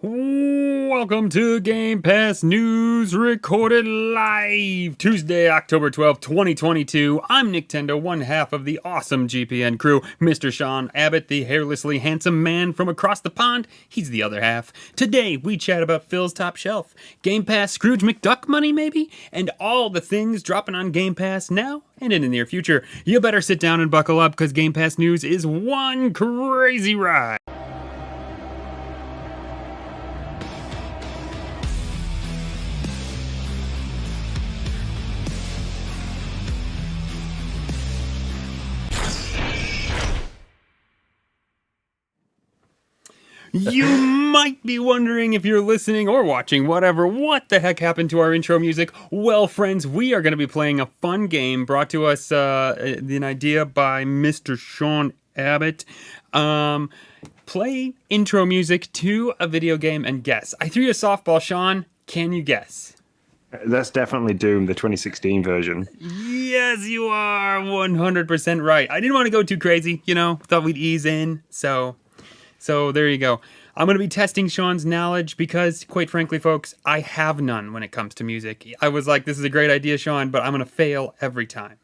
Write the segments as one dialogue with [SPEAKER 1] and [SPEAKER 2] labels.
[SPEAKER 1] Welcome to Game Pass News, recorded live Tuesday, October 12th, 2022. I'm Nintendo, one half of the awesome GPN crew. Mr. Sean Abbott, the hairlessly handsome man from across the pond, he's the other half. Today, we chat about Phil's Top Shelf, Game Pass Scrooge McDuck money maybe, and all the things dropping on Game Pass now and in the near future. You better sit down and buckle up, because Game Pass News is one crazy ride. You might be wondering, if you're listening or watching, whatever, what the heck happened to our intro music? Well, friends, we are going to be playing a fun game brought to us, an idea by Mr. Sean Abbott. Play intro music to a video game and guess. I threw you a softball, Sean. Can you guess?
[SPEAKER 2] That's definitely Doom, the 2016 version.
[SPEAKER 1] Yes, you are 100% right. I didn't want to go too crazy, thought we'd ease in, So there you go. I'm going to be testing Sean's knowledge because, quite frankly, folks, I have none when it comes to music. I was like, this is a great idea, Sean, but I'm going to fail every time.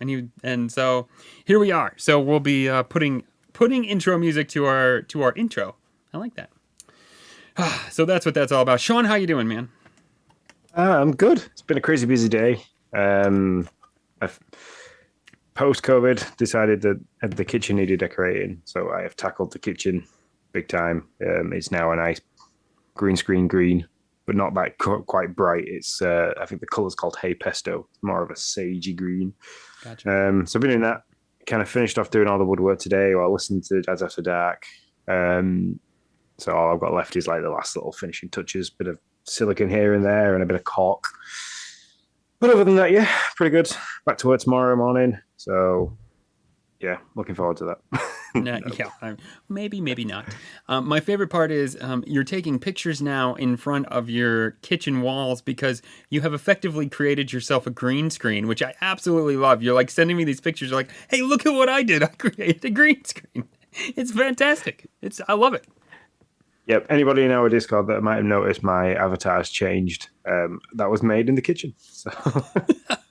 [SPEAKER 1] And so here we are. So we'll be putting intro music to our intro. I like that. So that's what that's all about. Sean, how you doing, man?
[SPEAKER 2] I'm good. It's been a crazy busy day. I've post-COVID decided that the kitchen needed decorating, so I have tackled the kitchen big time. It's now a nice green, but not that quite bright. It's I think the color's called Hey Pesto. It's more of a sagey green.
[SPEAKER 1] Gotcha.
[SPEAKER 2] So I've been doing that. Kind of finished off doing all the woodwork today while listening to Dads After Dark. So all I've got left is like the last little finishing touches, bit of silicone here and there, and a bit of caulk. But other than that, yeah, pretty good. Back to work tomorrow morning. So yeah, looking forward to that.
[SPEAKER 1] Maybe not. My favorite part is you're taking pictures now in front of your kitchen walls because you have effectively created yourself a green screen, which I absolutely love. You're like sending me these pictures. You're like, hey, look at what I did. I created a green screen. It's fantastic. I love it.
[SPEAKER 2] Yep. Anybody in our Discord that might have noticed my avatar's changed, that was made in the kitchen. So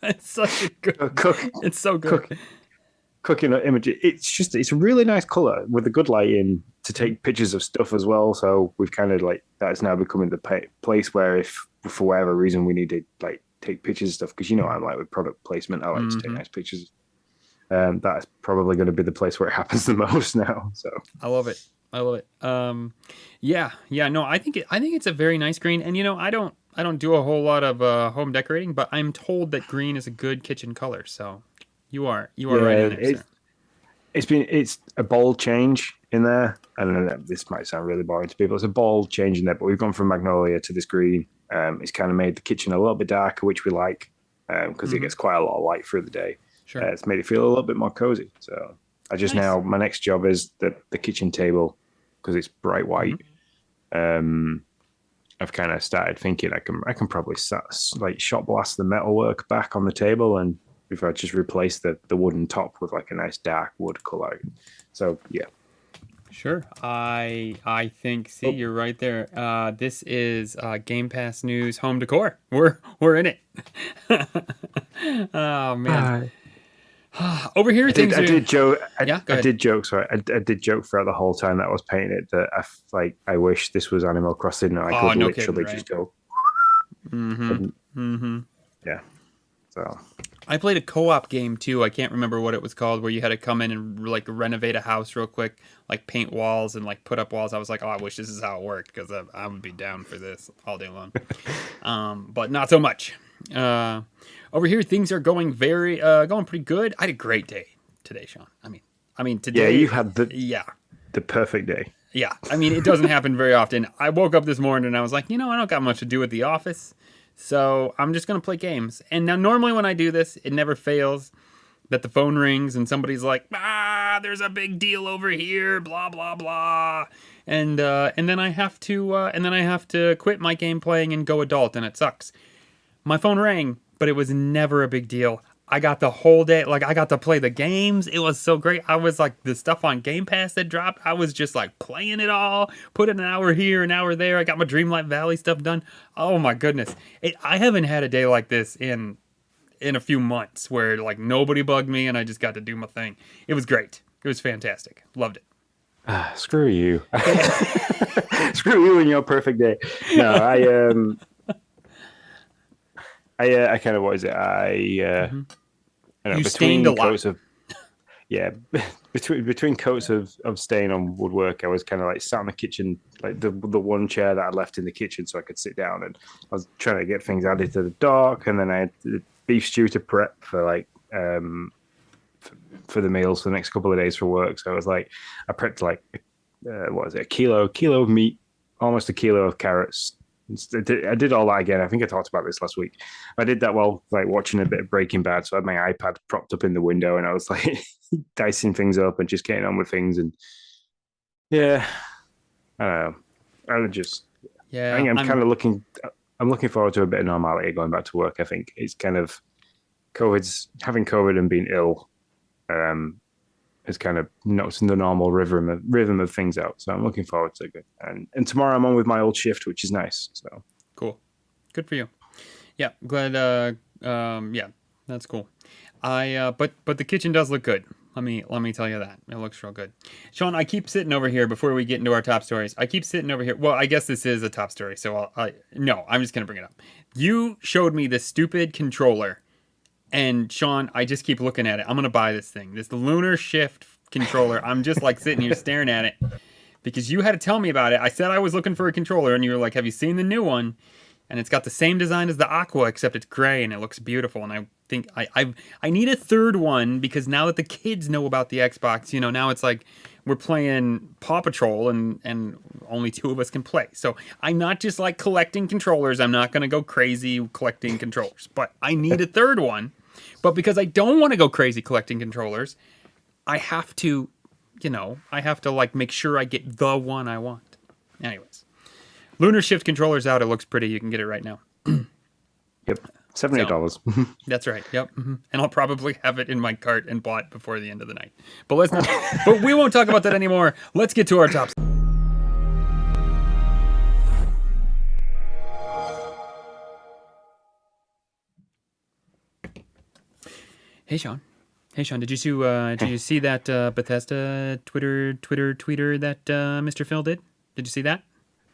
[SPEAKER 1] It's such a good It's so good.
[SPEAKER 2] Cooking image. It's a really nice color with a good lighting to take pictures of stuff as well. So we've kind of like, that's now becoming the place where if for whatever reason we need to like take pictures of stuff, because I'm like with product placement, I like to take nice pictures. That's probably going to be the place where it happens the most now. So
[SPEAKER 1] I love it. No, I think it's a very nice green, and I don't do a whole lot of home decorating, but I'm told that green is a good kitchen color. So you are right in there, sir.
[SPEAKER 2] It's a bold change in there. I don't know, this might sound really boring to people. It's a bold change in there, but we've gone from magnolia to this green. It's kind of made the kitchen a little bit darker, which we like, because it gets quite a lot of light through the day.
[SPEAKER 1] Sure.
[SPEAKER 2] It's made it feel a little bit more cozy. So now my next job is the kitchen table, because it's bright white. I've kind of started thinking I can probably shot blast the metalwork back on the table, and if I just replace the wooden top with like a nice dark wood color. So yeah.
[SPEAKER 1] Sure. I think, you're right there. This is Game Pass News Home Decor. We're in it. Oh man. Over here, I did joke.
[SPEAKER 2] I did joke. Sorry, I did joke throughout the whole time that I was painting it that I wish this was Animal Crossing and I could literally just go. Yeah. So
[SPEAKER 1] I played a co-op game too. I can't remember what it was called, where you had to come in and like renovate a house real quick, like paint walls and like put up walls. I was like, oh, I wish this is how it worked, because I would be down for this all day long. But not so much. Over here, things are going going pretty good. I had a great day today, Sean. I mean today.
[SPEAKER 2] Yeah, you had the perfect day.
[SPEAKER 1] Yeah, it doesn't happen very often. I woke up this morning and I was like, I don't got much to do at the office, so I'm just gonna play games. And now, normally when I do this, it never fails that the phone rings and somebody's like, there's a big deal over here, blah blah blah, and then I have to quit my game playing and go adult, and it sucks. My phone rang, but it was never a big deal. I got the whole day. Like, I got to play the games. It was so great. I was like, the stuff on Game Pass that dropped, I was just like playing it all, put an hour here, an hour there. I got my Dreamlight Valley stuff done. Oh my goodness. I haven't had a day like this in a few months where like nobody bugged me and I just got to do my thing. It was great. It was fantastic. Loved it.
[SPEAKER 2] Screw you. Screw you and your perfect day. No, I kind of, what is it? I don't know,
[SPEAKER 1] You
[SPEAKER 2] between
[SPEAKER 1] stained a lot.
[SPEAKER 2] coats of, yeah, between coats of stain on woodwork, I was kind of like sat in the kitchen, like the one chair that I'd left in the kitchen so I could sit down, and I was trying to get things added to the dock, and then I had the beef stew to prep for like for the meals for the next couple of days for work. So I was like, I prepped like what was it, a kilo of meat, almost a kilo of carrots. I did all that again. I think I talked about this last week. I did that while like watching a bit of Breaking Bad. So I had my iPad propped up in the window, and I was like dicing things up and just getting on with things. And yeah, I don't know. I just,
[SPEAKER 1] Yeah.
[SPEAKER 2] I think I'm kind of looking. I'm looking forward to a bit of normality going back to work. I think it's kind of having COVID and being ill. Has kind of knocked the normal rhythm of things out. So I'm looking forward to it. And tomorrow I'm on with my old shift, which is nice. So
[SPEAKER 1] Cool. Good for you. Yeah. Glad. Yeah, that's cool. But the kitchen does look good. Let me tell you that. It looks real good. Sean, I keep sitting over here before we get into our top stories. I keep sitting over here. Well, I guess this is a top story. So no, I'm just going to bring it up. You showed me this stupid controller. And Sean, I just keep looking at it. I'm going to buy this thing. This Lunar Shift controller. I'm just like sitting here staring at it because you had to tell me about it. I said I was looking for a controller and you were like, have you seen the new one? And it's got the same design as the Aqua, except it's gray and it looks beautiful. And I think I need a third one because now that the kids know about the Xbox, now it's like we're playing Paw Patrol and only two of us can play. So I'm not just like collecting controllers. I'm not going to go crazy collecting controllers, but I need a third one. But because I don't want to go crazy collecting controllers, I have to like make sure I get the one I want. Anyways, Lunar Shift controller's out. It looks pretty. You can get it right now.
[SPEAKER 2] Yep. $78.
[SPEAKER 1] That's right. Yep. And I'll probably have it in my cart and bought before the end of the night. But let's not. But we won't talk about that anymore. Let's get to our tops. Hey Sean. Did you see that Bethesda Twitter tweeter that Mr. Phil did? Did you see that?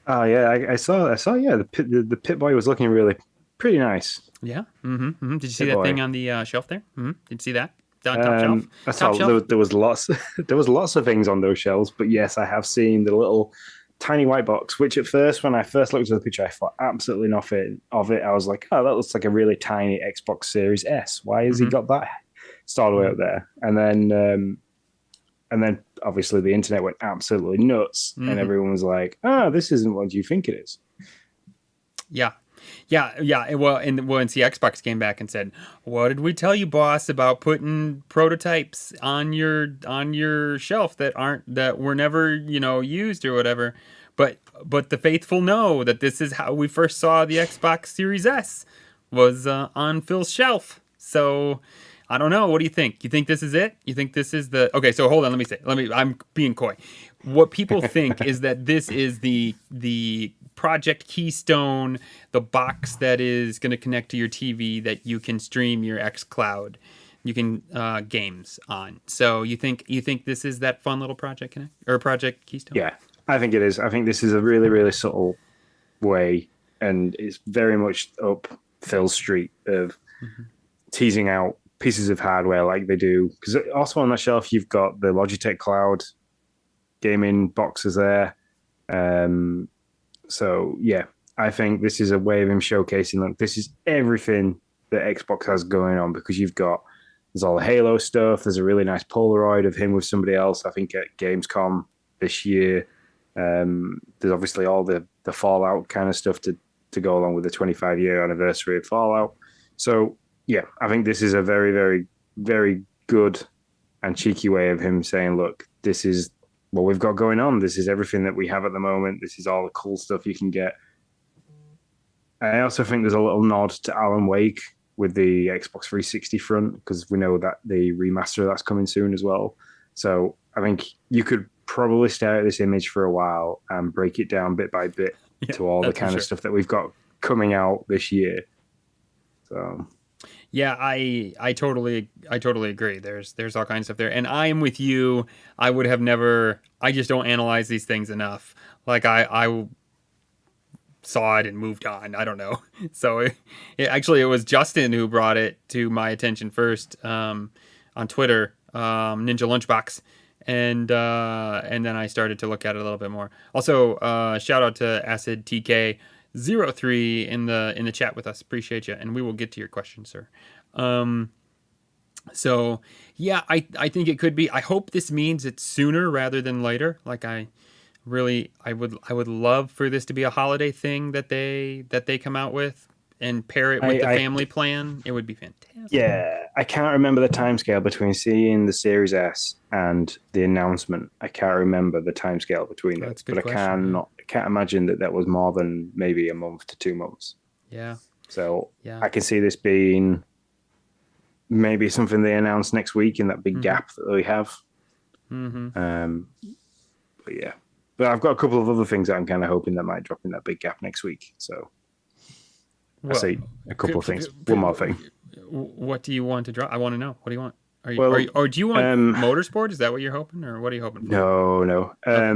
[SPEAKER 2] Oh yeah, I saw. Yeah, the Pit Boy was looking really pretty nice.
[SPEAKER 1] Yeah. Did you see that
[SPEAKER 2] Pit-Boy.
[SPEAKER 1] thing on the shelf there? Did you see that? Top shelf.
[SPEAKER 2] I saw
[SPEAKER 1] Top shelf.
[SPEAKER 2] there was lots there was lots of things on those shelves, but yes, I have seen the little tiny white box. Which at first, when I first looked at the picture, I thought absolutely nothing of it. I was like, oh, that looks like a really tiny Xbox Series S. Why has he got that stored away up there? And then obviously the internet went absolutely nuts, and everyone was like, "Ah, this isn't what you think it is."
[SPEAKER 1] Yeah. Well, and see, Xbox came back and said, "What did we tell you, boss, about putting prototypes on your shelf that were never used or whatever?" But the faithful know that this is how we first saw the Xbox Series S was on Phil's shelf. So I don't know. What do you think? You think this is it? You think this is the... Okay, so hold on. I'm being coy. What people think is that this is the Project Keystone, the box that is going to connect to your TV that you can stream your xCloud, you can games on. So you think this is that fun little Project Connect or Project Keystone?
[SPEAKER 2] Yeah, I think it is. I think this is a really, really subtle way, and it's very much up Phil's street of teasing out pieces of hardware like they do. Because also on that shelf, you've got the Logitech Cloud gaming boxes there. So yeah, I think this is a way of him showcasing, look, this is everything that Xbox has going on, because there's all the Halo stuff. There's a really nice Polaroid of him with somebody else, I think at Gamescom this year. There's obviously all the Fallout kind of stuff to go along with the 25-year anniversary of Fallout. So yeah, I think this is a very, very, very good and cheeky way of him saying, look, this is what we've got going on. This is everything that we have at the moment. This is all the cool stuff you can get. I also think there's a little nod to Alan Wake with the Xbox 360 front because we know that the remaster that's coming soon as well. So I think you could probably stare at this image for a while and break it down bit by bit
[SPEAKER 1] Yeah,
[SPEAKER 2] to all the
[SPEAKER 1] that's for
[SPEAKER 2] kind
[SPEAKER 1] sure.
[SPEAKER 2] of stuff that we've got coming out this year. So
[SPEAKER 1] Yeah, I totally agree. There's all kinds of stuff there, and I am with you. I would have never. I just don't analyze these things enough. Like I saw it and moved on. I don't know. So actually, it was Justin who brought it to my attention first on Twitter, Ninja Lunchbox, and then I started to look at it a little bit more. Also, shout out to Acid TK 03 in the chat with us. Appreciate you, and we will get to your question, sir. Um, so yeah, I think it could be. I hope this means it's sooner rather than later. Like I would love for this to be a holiday thing that they come out with and pair it with the
[SPEAKER 2] I
[SPEAKER 1] family plan. It would be fantastic.
[SPEAKER 2] yeah, I can't remember the timescale between seeing the Series S and the announcement. I can't remember the timescale between
[SPEAKER 1] That's
[SPEAKER 2] those,
[SPEAKER 1] a good
[SPEAKER 2] but
[SPEAKER 1] question.
[SPEAKER 2] I can't imagine that was more than maybe a month to 2 months.
[SPEAKER 1] Yeah,
[SPEAKER 2] So
[SPEAKER 1] yeah,
[SPEAKER 2] I can see this being maybe something they announce next week in that big
[SPEAKER 1] mm-hmm,
[SPEAKER 2] gap that we have.
[SPEAKER 1] mm-hmm.
[SPEAKER 2] Um, but yeah, but I've got a couple of other things that I'm kind of hoping that might drop in that big gap next week. So I
[SPEAKER 1] Well,
[SPEAKER 2] say a couple of things. One more thing.
[SPEAKER 1] what do you want to draw? I want to know. What do you want?
[SPEAKER 2] Well,
[SPEAKER 1] Or do you want
[SPEAKER 2] um,
[SPEAKER 1] motorsport? Is that what you're hoping, or what are you hoping for?
[SPEAKER 2] no, no.
[SPEAKER 1] Okay.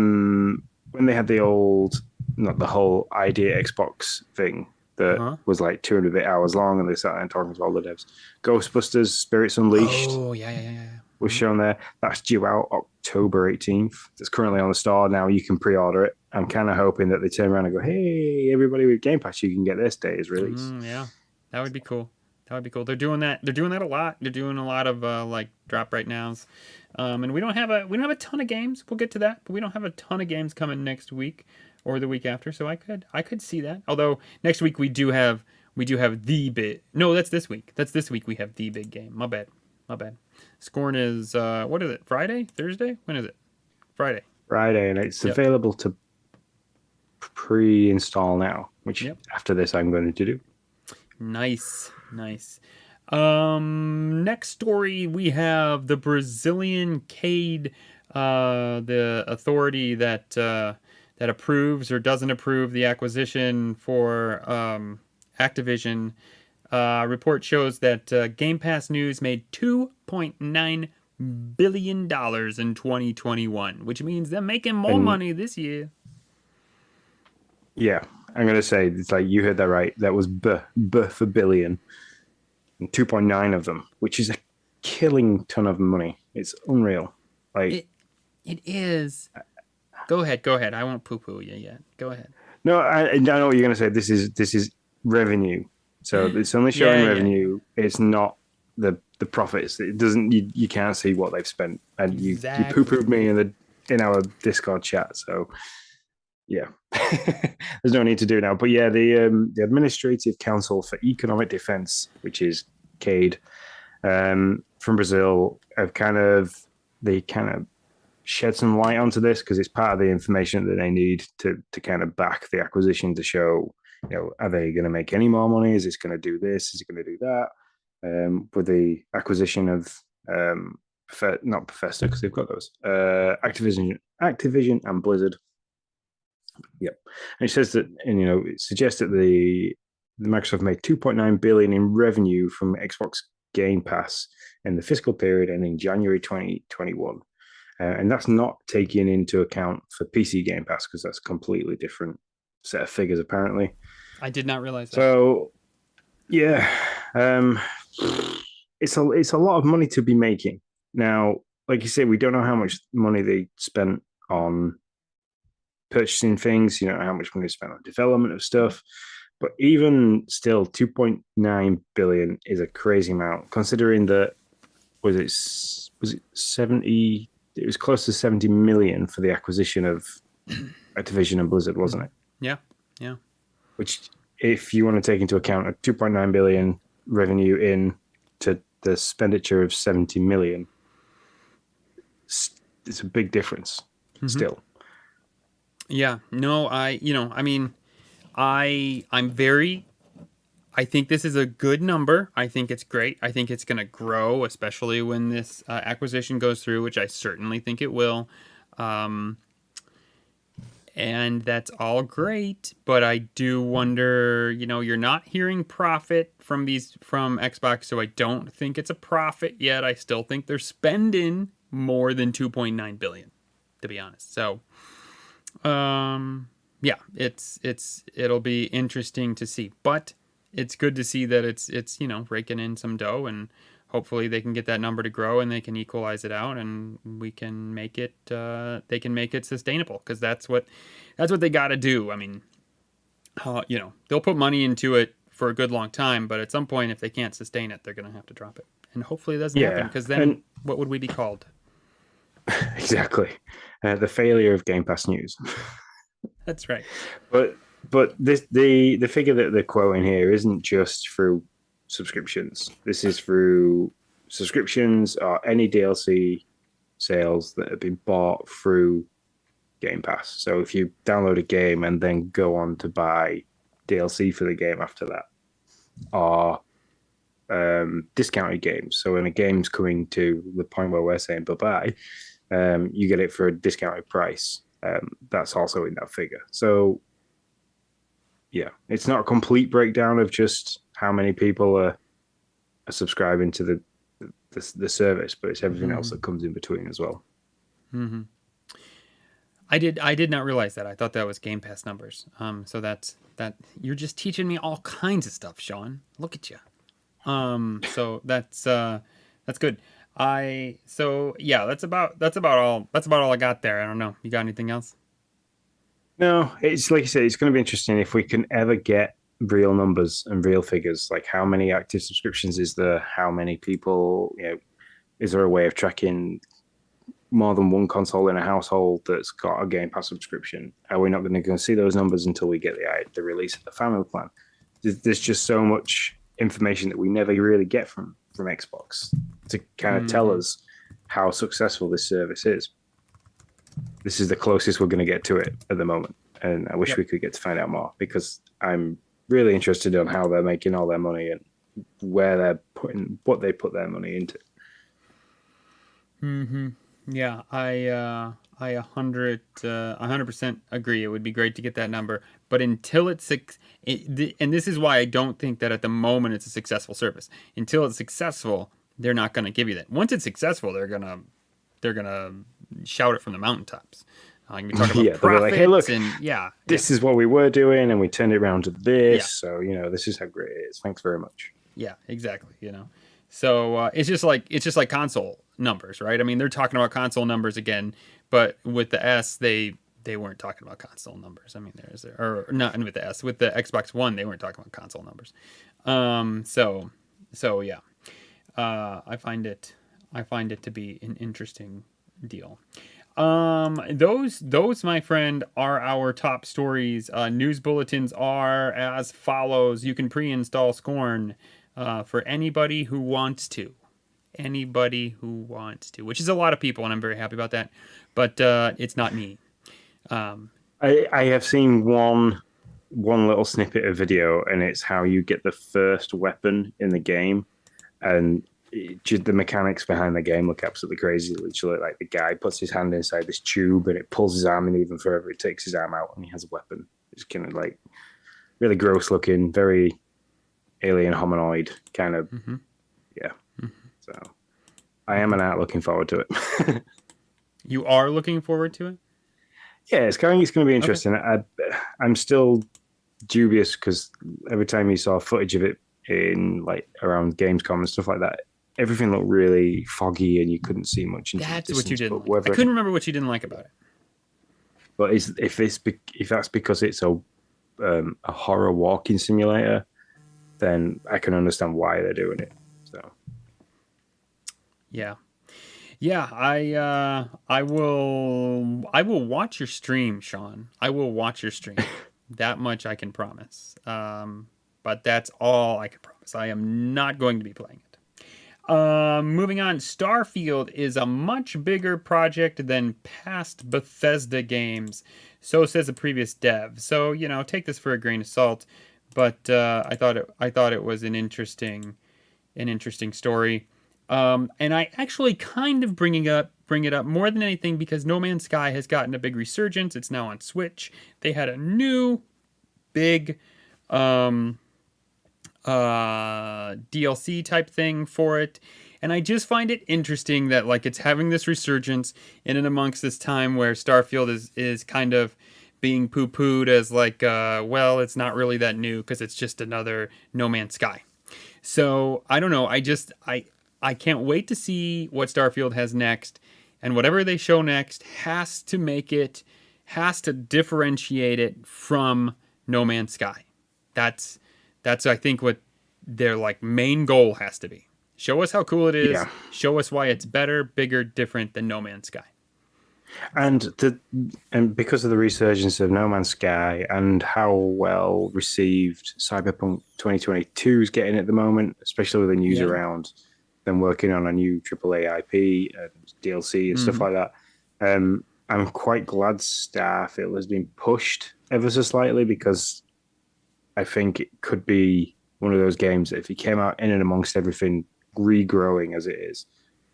[SPEAKER 2] When they had the old, not the whole idea Xbox thing
[SPEAKER 1] Uh
[SPEAKER 2] that
[SPEAKER 1] huh.
[SPEAKER 2] was like 200 hours long, and they sat there and talking to all the devs. Ghostbusters: Spirits Unleashed
[SPEAKER 1] Oh yeah, yeah, yeah, yeah.
[SPEAKER 2] was
[SPEAKER 1] Mhm.
[SPEAKER 2] shown there. That's due out October 18th. It's currently on the store now. You can pre-order it. I'm kind of hoping that they turn around and go, "Hey, everybody with Game Pass, you can get this day's release."
[SPEAKER 1] Yeah, that would be cool. That would be cool. They're doing that. They're doing that a lot. They're doing a lot of like drop right nows, and we don't have a ton of games. We'll get to that, but we don't have a ton of games coming next week or the week after. So I could see that. Although next week we do have the big. No, that's this week. That's this week we have the big game. My bad. My bad. Scorn is what is it? Friday? Thursday? When is it? Friday.
[SPEAKER 2] Friday, and it's
[SPEAKER 1] Yep.
[SPEAKER 2] available to pre-install now, which
[SPEAKER 1] Yep.
[SPEAKER 2] after this I'm going to do.
[SPEAKER 1] Nice, nice. Next story we have the Brazilian CADE, the authority that approves or doesn't approve the acquisition for Activision. Report shows that Game Pass News made $2.9 billion in 2021, which means they're making more
[SPEAKER 2] And
[SPEAKER 1] money this year.
[SPEAKER 2] yeah, I'm going to say it's like you heard that right. That was B for billion, and 2.9 of them, which is a killing ton of money. It's unreal. Like
[SPEAKER 1] It it is. Go ahead, go ahead. I won't poo-poo you yet. Go ahead.
[SPEAKER 2] no, I know what you're going to say. This is revenue, so it's only showing
[SPEAKER 1] Yeah, yeah, yeah.
[SPEAKER 2] revenue. It's not the profits. It doesn't. You can't see what they've spent, and you poo
[SPEAKER 1] Exactly.
[SPEAKER 2] pooed me in our Discord chat. So yeah, there's no need to do it now. But yeah, the Administrative Council for Economic Defense, which is CADE, from Brazil, they kind of shed some light onto this because it's part of the information that they need to kind of back the acquisition to show, are they going to make any more money? Is this going to do this? Is it going to do that? With the acquisition of not Bethesda because they've got those Activision and Blizzard. Yep, and it says that, and it suggests that the Microsoft made 2.9 billion in revenue from Xbox Game Pass in the fiscal period ending January 2021. And that's not taking into account for PC Game Pass because that's a completely different set of figures apparently.
[SPEAKER 1] I did not realize that.
[SPEAKER 2] So yeah, it's a lot of money to be making now. Like you said, we don't know how much money they spent on purchasing things. You know how much money they spent on development of stuff. But even still, 2.9 billion is a crazy amount considering that was it 70, it was close to 70 million for the acquisition of Activision and Blizzard, wasn't it?
[SPEAKER 1] Yeah, yeah.
[SPEAKER 2] Which, if you want to take into account a 2.9 billion revenue in to the expenditure of 70 million, it's a big difference
[SPEAKER 1] Mm-hmm.
[SPEAKER 2] still.
[SPEAKER 1] Yeah. No, I mean, I'm very I think this is a good number. I think it's great. I think it's going to grow, especially when this acquisition goes through, which I certainly think it will. Um, and that's all great, but I do wonder, you're not hearing profit from Xbox, so I don't think it's a profit yet. I still think they're spending more than 2.9 billion, to be honest. So, yeah, it'll be interesting to see, but it's good to see that it's raking in some dough, and hopefully they can get that number to grow and they can equalize it out, and we can make it they can make it sustainable, because that's what they got to do. I mean, they'll put money into it for a good long time, but at some point, if they can't sustain it, they're going to have to drop it, and hopefully it doesn't happen, because then what would we be called?
[SPEAKER 2] Exactly. The failure of Game Pass news.
[SPEAKER 1] That's right.
[SPEAKER 2] But the figure that they're quoting here isn't just through subscriptions. This is through subscriptions or any DLC sales that have been bought through Game Pass. So if you download a game and then go on to buy DLC for the game after that, or discounted games. So when a game's coming to the point where we're saying bye-bye, you get it for a discounted price. That's also in that figure. So yeah, it's not a complete breakdown of just how many people are subscribing to the service, but it's everything else that comes in between as well.
[SPEAKER 1] Mm-hmm. I did not realize that. I thought that was Game Pass numbers. So that you're just teaching me all kinds of stuff, Sean. Look at you. So that's good. That's about all I got there. I don't know. You got anything else?
[SPEAKER 2] No, it's like you said, it's going to be interesting if we can ever get real numbers and real figures. Like how many active subscriptions is there? How many people, is there a way of tracking more than one console in a household that's got a Game Pass subscription? Are we not going to see those numbers until we get the release of the family plan? There's just so much information that we never really get from Xbox to kind of tell us how successful this service is. This is the closest we're going to get to it at the moment, and I wish we could get to find out more, because I'm really interested in how they're making all their money and where they're putting what they put their money into.
[SPEAKER 1] Yeah, I 100% agree. It would be great to get that number, but until and this is why I don't think that at the moment it's a successful service. Until it's successful, they're not going to give you that. Once it's successful, they're gonna shout it from the mountaintops. Like we talk about profits,
[SPEAKER 2] like, hey, look,
[SPEAKER 1] and
[SPEAKER 2] this is what we were doing, and we turned it around to this. So this is how great it is. Thanks very much.
[SPEAKER 1] Yeah, exactly. So it's just like console numbers, right? I mean, they're talking about console numbers again, but with the S, they weren't talking about console numbers. I mean, or not with the S, with the Xbox One, they weren't talking about console numbers. So yeah, I find it to be an interesting deal. Those, my friend, are our top stories. News bulletins are as follows. You can pre-install Scorn for anybody who wants to. Which is a lot of people, and I'm very happy about that. But it's not me.
[SPEAKER 2] I have seen one little snippet of video, and it's how you get the first weapon in the game, and the mechanics behind the game look absolutely crazy. Literally, like the guy puts his hand inside this tube, and it pulls his arm in even further. It takes his arm out, and he has a weapon. It's kind of like really gross looking, very alien hominoid kind of. Yeah. So I am looking forward to it.
[SPEAKER 1] You are looking forward to it?
[SPEAKER 2] Yeah, it's going to be interesting. Okay. I'm still dubious because every time you saw footage of it in like around Gamescom and stuff like that, everything looked really foggy and you couldn't see much.
[SPEAKER 1] That's what you didn't like. I couldn't remember what you didn't like about it.
[SPEAKER 2] But if that's because it's a horror walking simulator, then I can understand why they're doing it. So
[SPEAKER 1] yeah, I will watch your stream, Sean. I will watch your stream. That much I can promise. But that's all I can promise. I am not going to be playing it. Moving on, Starfield is a much bigger project than past Bethesda games. So says a previous dev. So, take this for a grain of salt. but I thought it was an interesting story. And I actually kind of bring it up more than anything because No Man's Sky has gotten a big resurgence. It's now on Switch. They had a new big um, DLC type thing for it. And I just find it interesting that like it's having this resurgence in and amongst this time where Starfield is kind of being poo-pooed as like well, it's not really that new because it's just another No Man's Sky. So I don't know. I can't wait to see what Starfield has next, and whatever they show next has to differentiate it from No Man's Sky. That's I think what their like main goal has to be. Show us how cool it is.
[SPEAKER 2] Yeah.
[SPEAKER 1] Show us why it's better, bigger, different than No Man's Sky.
[SPEAKER 2] And because of the resurgence of No Man's Sky and how well received Cyberpunk 2022 is getting at the moment, especially with the news around them working on a new AAA IP and DLC and stuff like that, I'm quite glad Starfield has been pushed ever so slightly because I think it could be one of those games that if it came out in and amongst everything regrowing as it is,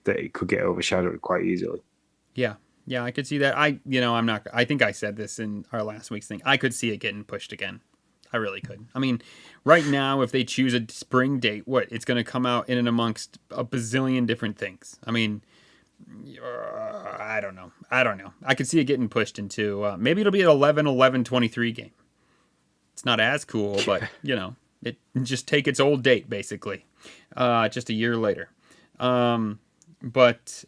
[SPEAKER 2] that it could get overshadowed quite easily.
[SPEAKER 1] Yeah. Yeah, I could see that. I think I said this in our last week's thing. I could see it getting pushed again. I really could. I mean, right now, if they choose a spring date, it's going to come out in and amongst a bazillion different things. I mean, I don't know. I could see it getting pushed into, maybe it'll be an 11/11/23 game. It's not as cool, but, it just take its old date, basically, just a year later. But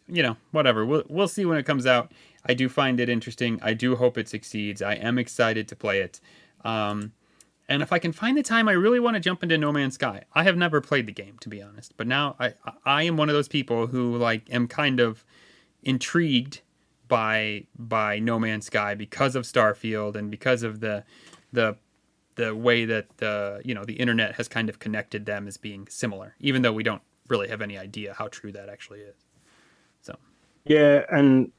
[SPEAKER 1] whatever. We'll see when it comes out. I do find it interesting. I do hope it succeeds. I am excited to play it. And if I can find the time, I really want to jump into No Man's Sky. I have never played the game, to be honest. But now I am one of those people who like am kind of intrigued by No Man's Sky because of Starfield and because of the way that the internet has kind of connected them as being similar, even though we don't really have any idea how true that actually is. So
[SPEAKER 2] yeah, and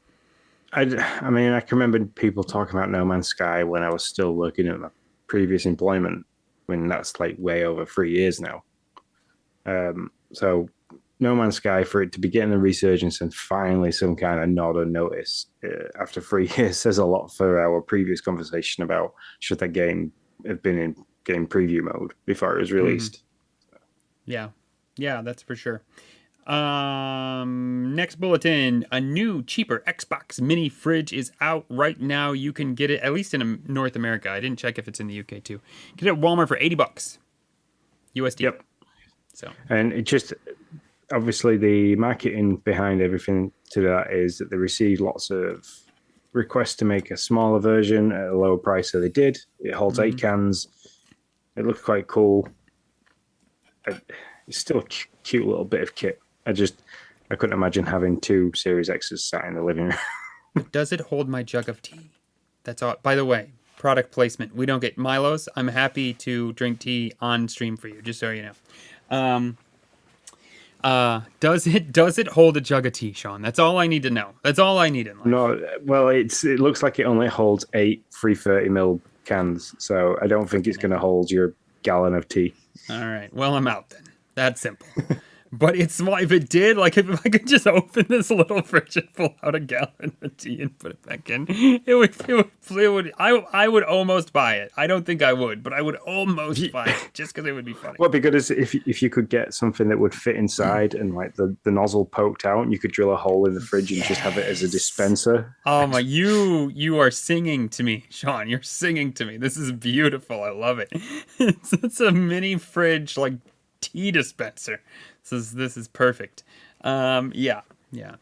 [SPEAKER 2] I mean, I can remember people talking about No Man's Sky when I was still working at my previous employment, when that's like way over 3 years now. So No Man's Sky, for it to be getting a resurgence and finally some kind of nod or notice after 3 years says a lot for our previous conversation about should that game have been in game preview mode before it was released.
[SPEAKER 1] Yeah, that's for sure. Next bulletin, a new cheaper Xbox mini fridge is out right now. You can get it at least in North America. I didn't check if it's in the UK too. Get it at Walmart for $80 USD.
[SPEAKER 2] Yep.
[SPEAKER 1] So,
[SPEAKER 2] and it just obviously the marketing behind everything to that is that they received lots of requests to make a smaller version at a lower price, so they did. It holds 8 cans. It looks quite cool. It's still a cute little bit of kit. I couldn't imagine having 2 Series X's sat in the living room.
[SPEAKER 1] Does it hold my jug of tea? That's all. By the way, product placement. We don't get Milos. I'm happy to drink tea on stream for you, just so you know. Does it hold a jug of tea, Sean? That's all I need to know. That's all I need in life.
[SPEAKER 2] No, well, it looks like it only holds 8 330ml cans, so I don't think it's going to hold your gallon of tea.
[SPEAKER 1] All right. Well, I'm out then. That's simple. But it's if it did, like if I could just open this little fridge and pull out a gallon of tea and put it back in, I would almost buy it. I don't think I would, but I would almost buy it just because it would be funny.
[SPEAKER 2] What would be good is if you could get something that would fit inside and like the nozzle poked out, and you could drill a hole in the fridge and just have it as a dispenser.
[SPEAKER 1] Oh my, you are singing to me, Sean. You're singing to me. This is beautiful. I love it. It's a mini fridge, like tea dispenser. This is perfect. Yeah.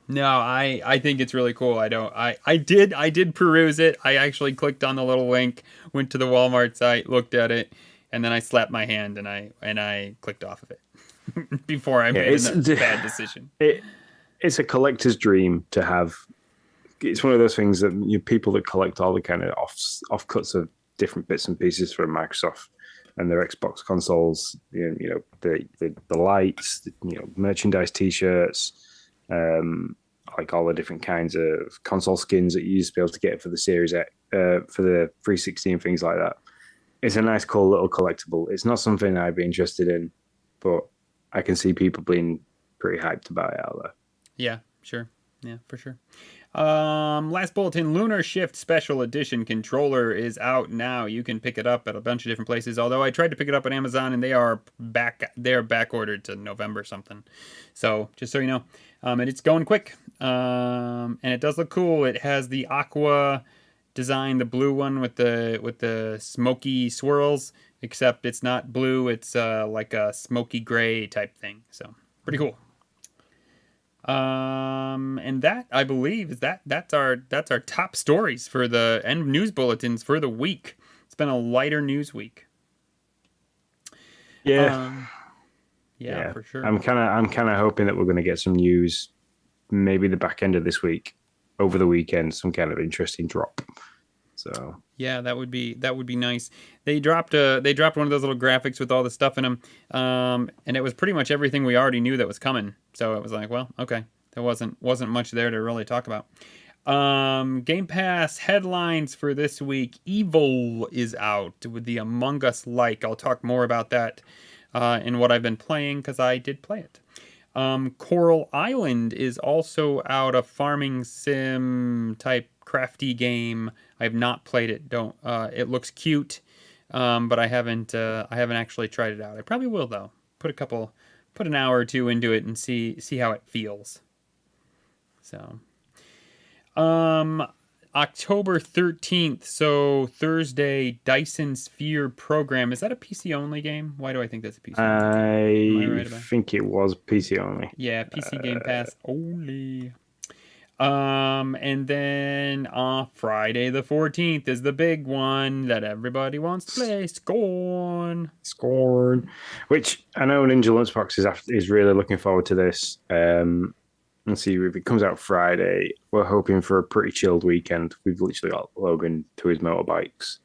[SPEAKER 1] No, I think it's really cool. I did peruse it. I actually clicked on the little link, went to the Walmart site, looked at it, and then I slapped my hand and I clicked off of it before I made a bad decision.
[SPEAKER 2] It's a collector's dream to have. It's one of those things that people that collect all the kind of offcuts of different bits and pieces from Microsoft and their Xbox consoles, the lights, merchandise T-shirts, like all the different kinds of console skins that you used to be able to get for the Series X, for the 360 and things like that. it's a nice, cool little collectible. It's not something I'd be interested in, but I can see people being pretty hyped about it out there.
[SPEAKER 1] Yeah, sure. Yeah, for sure. Last bulletin, Lunar Shift Special Edition controller is out now. You can pick it up at a bunch of different places. Although I tried to pick it up on Amazon and they're back ordered to November something. So just so you know, and it's going quick. And it does look cool. It has the aqua design, the blue one with the smoky swirls, except it's not blue. It's like a smoky gray type thing. So pretty cool. And that I believe is that's our top stories for the end news bulletins for the week. It's been a lighter news week.
[SPEAKER 2] Yeah,
[SPEAKER 1] Yeah, for sure.
[SPEAKER 2] I'm kind of hoping that we're going to get some news, maybe the back end of this week, over the weekend, some kind of interesting drop. So
[SPEAKER 1] yeah, that would be nice. They dropped one of those little graphics with all the stuff in them, and it was pretty much everything we already knew that was coming. So it was like, well, okay, there wasn't much there to really talk about. Game Pass headlines for this week: Evil is out with the Among Us like. I'll talk more about that in what I've been playing because I did play it. Coral Island is also out, a farming sim type crafty game. I have not played it. Don't. It looks cute, but I haven't actually tried it out. I probably will though. Put an hour or two into it and see how it feels. So, October 13th, so Thursday, Dyson Sphere Program. Is that a PC only game? Why do I think that's a PC only game? Am I right about?
[SPEAKER 2] think it was PC only.
[SPEAKER 1] Yeah, PC Game Pass only. And then Friday the 14th is the big one that everybody wants to play, Scorn.
[SPEAKER 2] Scorn, which I know Ninja Lunchbox is really looking forward to this. Let's see if it comes out Friday. We're hoping for a pretty chilled weekend. We've literally got Logan to his motorbikes.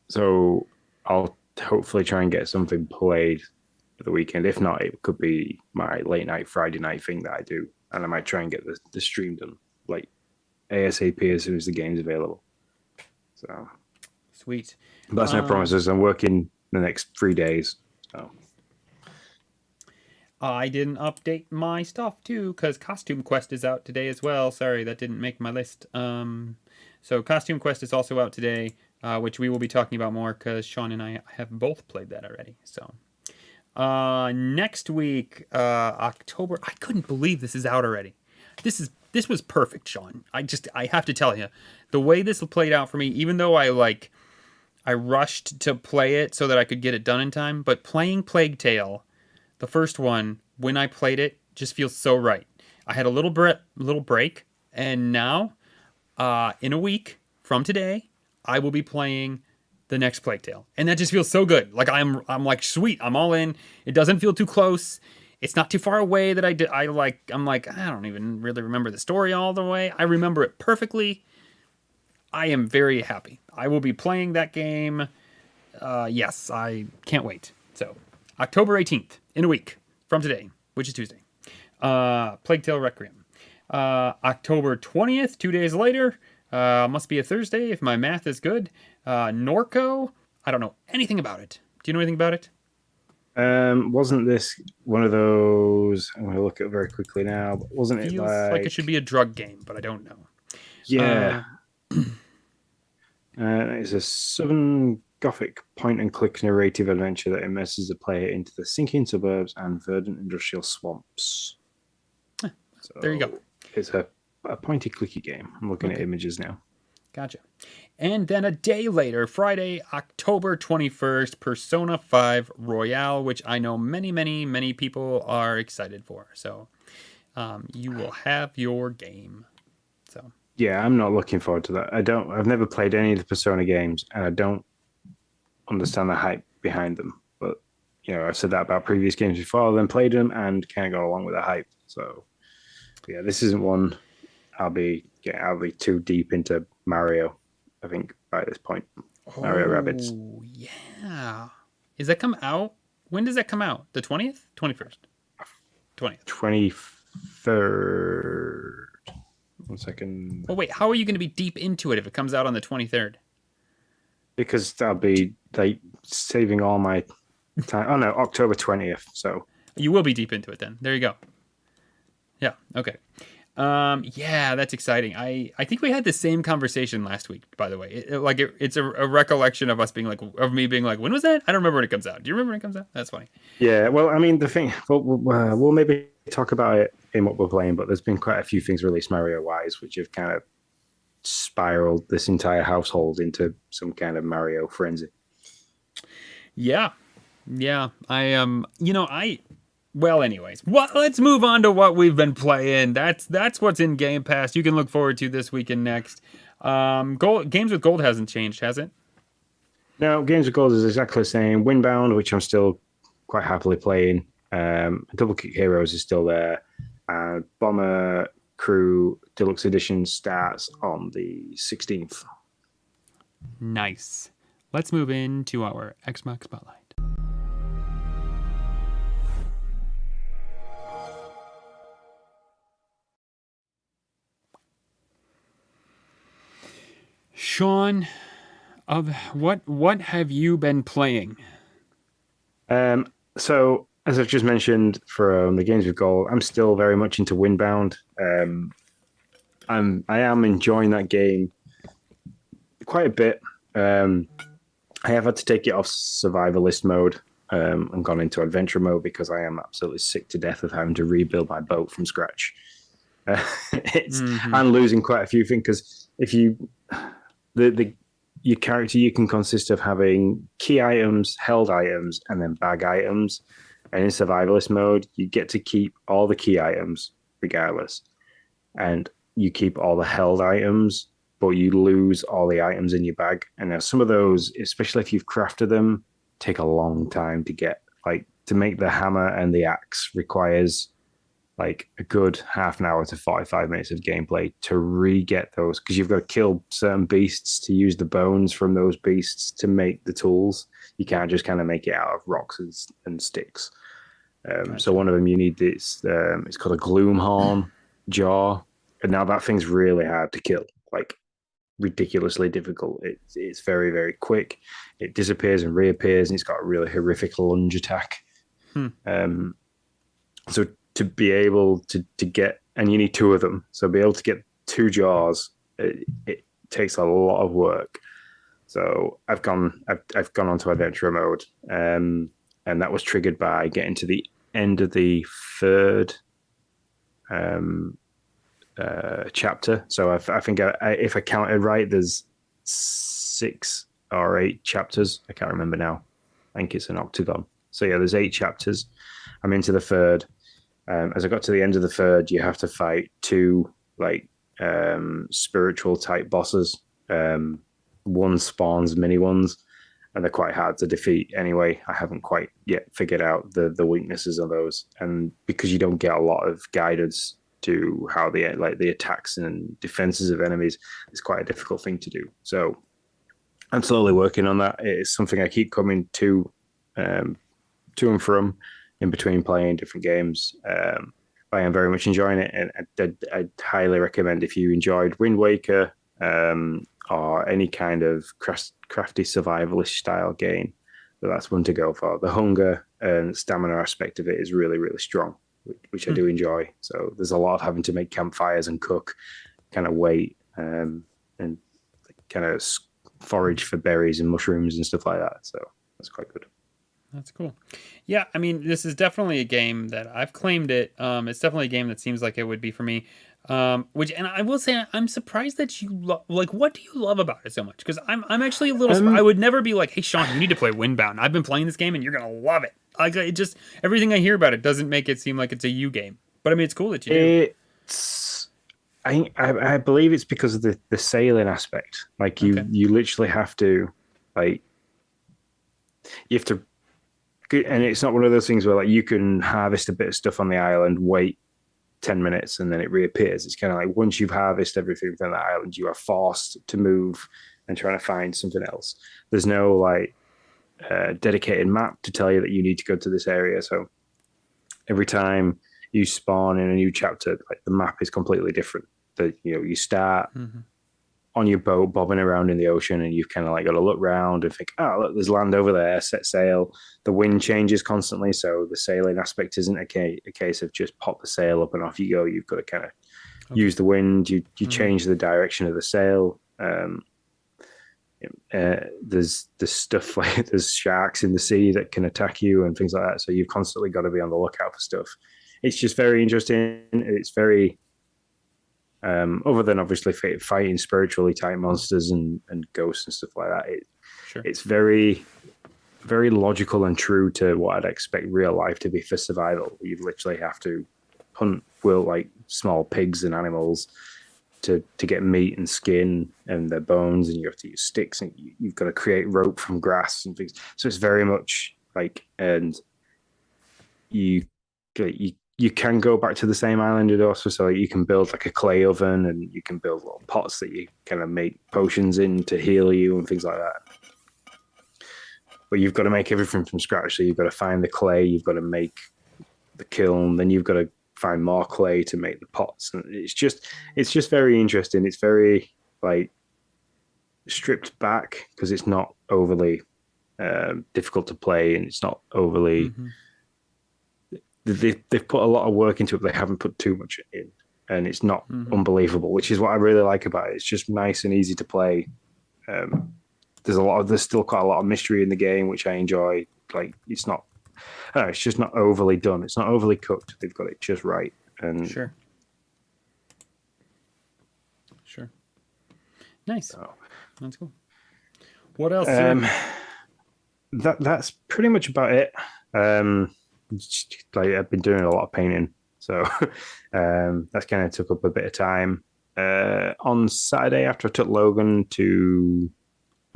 [SPEAKER 2] So I'll hopefully try and get something played for the weekend. If not, it could be my late night Friday night thing that I do. And I might try and get the stream done like ASAP as soon as the game's available. So
[SPEAKER 1] sweet.
[SPEAKER 2] But that's no promises. I'm working the next 3 days. So
[SPEAKER 1] I didn't update my stuff too because Costume Quest is out today as well. Sorry, that didn't make my list. So Costume Quest is also out today, which we will be talking about more because Sean and I have both played that already. So next week, October. I couldn't believe this is out already. This was perfect, Sean. I have to tell you, the way this played out for me, even though I rushed to play it so that I could get it done in time, but playing Plague Tale, the first one, when I played it, just feels so right. I had a little break, and now, in a week from today, I will be playing the next Plague Tale, and that just feels so good. Like I'm like, sweet, I'm all in. It doesn't feel too close. It's not too far away that I'm like, I don't even really remember the story all the way. I remember it perfectly. I am very happy. I will be playing that game. Yes, I can't wait. So, October 18th, in a week from today, which is Tuesday. Plague Tale Requiem. October 20th, 2 days later, must be a Thursday if my math is good. Norco, I don't know anything about it. Do you know anything about it?
[SPEAKER 2] Wasn't this one of those? I'm going to look at it very quickly now. But wasn't it
[SPEAKER 1] like it should be a drug game, but I don't know.
[SPEAKER 2] Yeah. It's a Southern Gothic point-and-click narrative adventure that immerses the player into the sinking suburbs and verdant industrial swamps.
[SPEAKER 1] So there you go.
[SPEAKER 2] It's a pointy-clicky game. I'm looking at images now.
[SPEAKER 1] Gotcha. And then a day later, Friday, October 21st, Persona 5 Royale, which I know many, many, many people are excited for. So you will have your game. So
[SPEAKER 2] yeah, I'm not looking forward to that. I've never played any of the Persona games, and I don't understand the hype behind them. But I've said that about previous games before, then played them and can't go along with the hype. So yeah, this isn't one I'll be too deep into Mario, I think, by this point. Mario Rabbids.
[SPEAKER 1] Oh, yeah. Is that come out? When does that come out? The 20th? 21st? 20th.
[SPEAKER 2] 23rd. 1 second.
[SPEAKER 1] Well, wait, how are you going to be deep into it if it comes out on the 23rd?
[SPEAKER 2] because that'll be like saving all my time. Oh no, October 20th. So
[SPEAKER 1] You will be deep into it then. There you go. Yeah. Okay. Yeah, that's exciting. I think we had the same conversation last week, by the way. It's a recollection of us being like, of me being like, when was that? I don't remember when it comes out. Do you remember when it comes out? That's funny.
[SPEAKER 2] yeah, well, I mean, the thing, we'll maybe talk about it in what we're playing, but there's been quite a few things released Mario wise, which have kind of spiraled this entire household into some kind of Mario frenzy.
[SPEAKER 1] Yeah. Yeah. Well, anyways, let's move on to what we've been playing. That's what's in Game Pass. You can look forward to this week and next. Games with Gold hasn't changed, has it?
[SPEAKER 2] Now, Games of Gold is exactly the same. Windbound, which I'm still quite happily playing. Double Kick Heroes is still there. Bomber Crew Deluxe Edition starts on the 16th.
[SPEAKER 1] Nice. Let's move into our Xbox Spotlight. Sean, of what have you been playing?
[SPEAKER 2] So, as I've just mentioned, from the Games with Gold, I'm still very much into Windbound. I am enjoying that game quite a bit. I have had to take it off survivalist mode and gone into adventure mode because I am absolutely sick to death of having to rebuild my boat from scratch. I'm losing quite a few things because if you your character, you can consist of having key items, held items, and then bag items. And in survivalist mode, you get to keep all the key items regardless, and you keep all the held items, but you lose all the items in your bag. And now some of those, especially if you've crafted them, take a long time to get. Like to make the hammer and the axe requires like a good half an hour to 45 minutes of gameplay to re-get those, because you've got to kill certain beasts to use the bones from those beasts to make the tools. You can't just kind of make it out of rocks and sticks. Gotcha. So one of them you need this, it's called a Gloomhorn jaw. And now that thing's really hard to kill, like ridiculously difficult. It's very, very quick. It disappears and reappears, and it's got a really horrific lunge attack. So to be able to get, and you need two of them, so be able to get two jaws, it takes a lot of work. So I've gone onto adventure mode, and that was triggered by getting to the end of the third chapter. So I think if I counted right, there's 6 or 8 chapters. I can't remember now. I think it's an octagon. So yeah, there's 8 chapters. I'm into the third. As I got to the end of the third, you have to fight 2 spiritual type bosses. One spawns mini ones, and they're quite hard to defeat anyway. I haven't quite yet figured out the weaknesses of those, and because you don't get a lot of guidance to how the attacks and defenses of enemies, it's quite a difficult thing to do. So I'm slowly working on that. It's something I keep coming to and from in between playing different games. I am very much enjoying it, and I'd highly recommend, if you enjoyed Wind Waker or any kind of crafty survivalist style game, that's one to go for. The hunger and stamina aspect of it is really, really strong, which I do enjoy. So there's a lot of having to make campfires and cook, kind of wait, and kind of forage for berries and mushrooms and stuff like that. So that's quite good.
[SPEAKER 1] That's cool. Yeah, I mean, this is definitely a game that I've claimed it. It's definitely a game that seems like it would be for me. And I will say, I'm surprised that you what do you love about it so much? Because I'm actually a little. I would never be like, hey, Sean, you need to play Windbound. I've been playing this game and you're gonna love it. Like, it just, everything I hear about it doesn't make it seem like it's a you game. But I mean, it's cool that you do.
[SPEAKER 2] I believe it's because of the sailing aspect. Like you literally have to, like, you have to. And it's not one of those things where like you can harvest a bit of stuff on the island, wait 10 minutes, and then it reappears. It's kind of like once you've harvested everything from that island, you are forced to move and trying to find something else. There's no like dedicated map to tell you that you need to go to this area. So every time you spawn in a new chapter, like the map is completely different. You start on your boat bobbing around in the ocean, and you've kind of like got to look around and think, oh, look, there's land over there, set sail. The wind changes constantly, so the sailing aspect isn't a case of just pop the sail up and off you go. You've got to kind of use the wind. You change the direction of the sail. There's stuff like there's sharks in the sea that can attack you and things like that. So you've constantly got to be on the lookout for stuff. It's just very interesting. It's very other than obviously fighting spiritually type monsters and ghosts and stuff like that. It's very, very logical and true to what I'd expect real life to be for survival. You literally have to hunt like small pigs and animals to get meat and skin and their bones, and you have to use sticks, and you've got to create rope from grass and things. So it's very much like, and you can go back to the same island and also, so you can build like a clay oven, and you can build little pots that you kind of make potions in to heal you and things like that. But you've got to make everything from scratch. So you've got to find the clay, you've got to make the kiln, then you've got to find more clay to make the pots. And it's just very interesting. It's very like stripped back because it's not overly difficult to play, and it's not overly. They've put a lot of work into it, but they haven't put too much in, and it's not unbelievable, which is what I really like about it. It's just nice and easy to play. There's still quite a lot of mystery in the game, which I enjoy. Like it's not, I don't know, it's just not overly done. It's not overly cooked. They've got it just right. And
[SPEAKER 1] sure. Nice. That's cool. What else?
[SPEAKER 2] That's pretty much about it. Like I've been doing a lot of painting, so that's kind of took up a bit of time. On Saturday, after I took Logan to,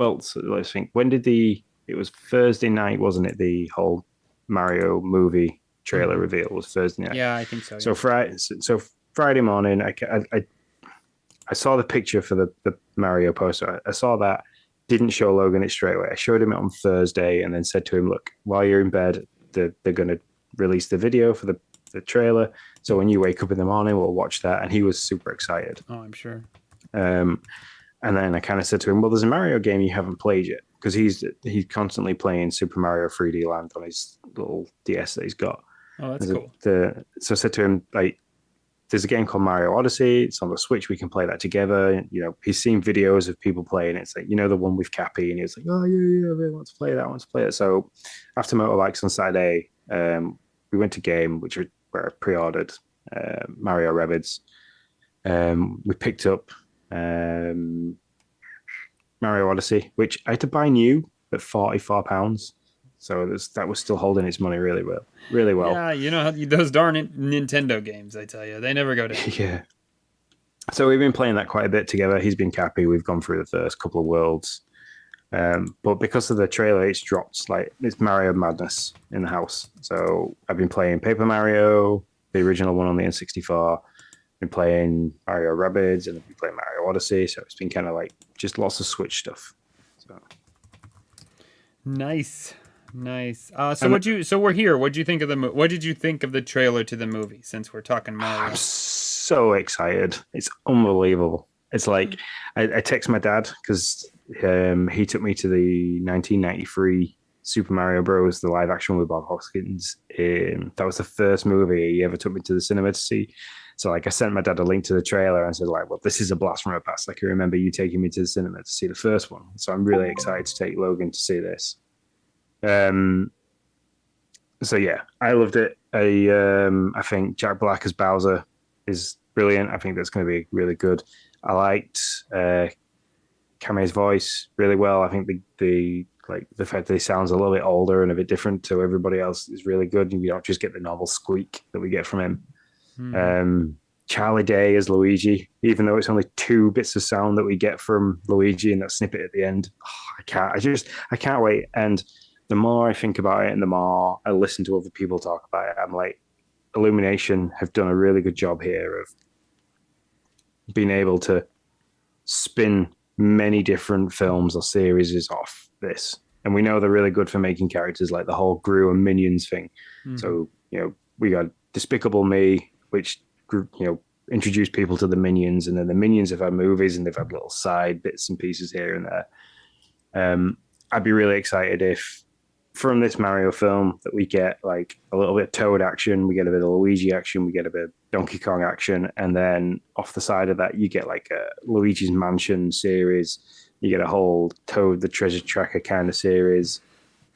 [SPEAKER 2] so let's think, it was Thursday night, wasn't it? The whole Mario movie trailer reveal was Thursday night.
[SPEAKER 1] Yeah, I think so.
[SPEAKER 2] So Friday morning, I saw the picture for the Mario poster. I saw that, didn't show Logan it straight away. I showed him it on Thursday and then said to him, look, while you're in bed, they're going to release the video for the trailer. So when you wake up in the morning, we'll watch that. And he was super excited.
[SPEAKER 1] Oh, I'm sure.
[SPEAKER 2] And then I kind of said to him, well, there's a Mario game you haven't played yet, because he's constantly playing Super Mario 3D Land on his little DS that he's got.
[SPEAKER 1] Oh, that's cool.
[SPEAKER 2] So I said to him, like, there's a game called Mario Odyssey. It's on the Switch. We can play that together. You know, he's seen videos of people playing it. It's like, the one with Cappy, and he was like, oh yeah, I really want to play that. I want to play it. So after Motorbikes on Saturday, we went to Game, where I pre-ordered Mario Rabbids. We picked up Mario Odyssey, which I had to buy new at £44. So that was still holding its money really well.
[SPEAKER 1] Yeah, those darn Nintendo games, I tell you, they never go down.
[SPEAKER 2] Yeah. So we've been playing that quite a bit together. He's been happy. We've gone through the first couple of worlds. But because of the trailer, it's dropped, like, it's Mario Madness in the house. So I've been playing Paper Mario, the original one on the N64. Been playing Mario Rabbids, and I've been playing Mario Odyssey. So it's been kind of like just lots of Switch stuff. So
[SPEAKER 1] nice. So we're here. What did you think of what did you think of the trailer to the movie, since we're talking Mario?
[SPEAKER 2] I'm so excited. It's unbelievable. It's like I text my dad because he took me to the 1993 Super Mario Bros. The live action with Bob Hoskins. That was the first movie he ever took me to the cinema to see. So like I sent my dad a link to the trailer and said, like, well, this is a blast from the past. I can remember you taking me to the cinema to see the first one. So I'm really excited to take Logan to see this. So yeah, I loved it. I think Jack Black as Bowser is brilliant. I think that's going to be really good. I liked Kame's voice really well. I think the fact that he sounds a little bit older and a bit different to everybody else is really good. You don't just get the normal squeak that we get from him. Charlie Day as Luigi, even though it's only 2 bits of sound that we get from Luigi in that snippet at the end. I can't wait. And the more I think about it and the more I listen to other people talk about it, I'm like, Illumination have done a really good job here of being able to spin many different films or series off this. And we know they're really good for making characters, like the whole Gru and Minions thing. So, we got Despicable Me, which, introduce people to the Minions, and then the Minions have had movies and they've had little side bits and pieces here and there. I'd be really excited if from this Mario film that we get like a little bit of Toad action, we get a bit of Luigi action, we get a bit of Donkey Kong action, and then off the side of that, you get like a Luigi's Mansion series, you get a whole Toad the Treasure Tracker kind of series,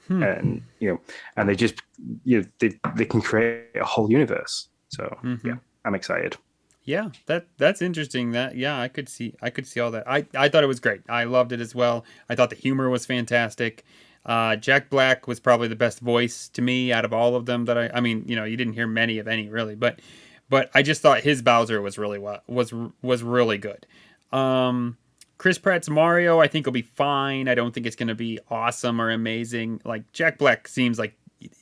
[SPEAKER 2] and and they just they can create a whole universe. So yeah, I'm excited.
[SPEAKER 1] Yeah, that's interesting. I could see all that. I thought it was great. I loved it as well. I thought the humor was fantastic. Jack Black was probably the best voice to me out of all of them. That I mean, you didn't hear many of any really, but I just thought his Bowser was really was really good. Chris Pratt's Mario, I think will be fine. I don't think it's going to be awesome or amazing. Like Jack Black seems like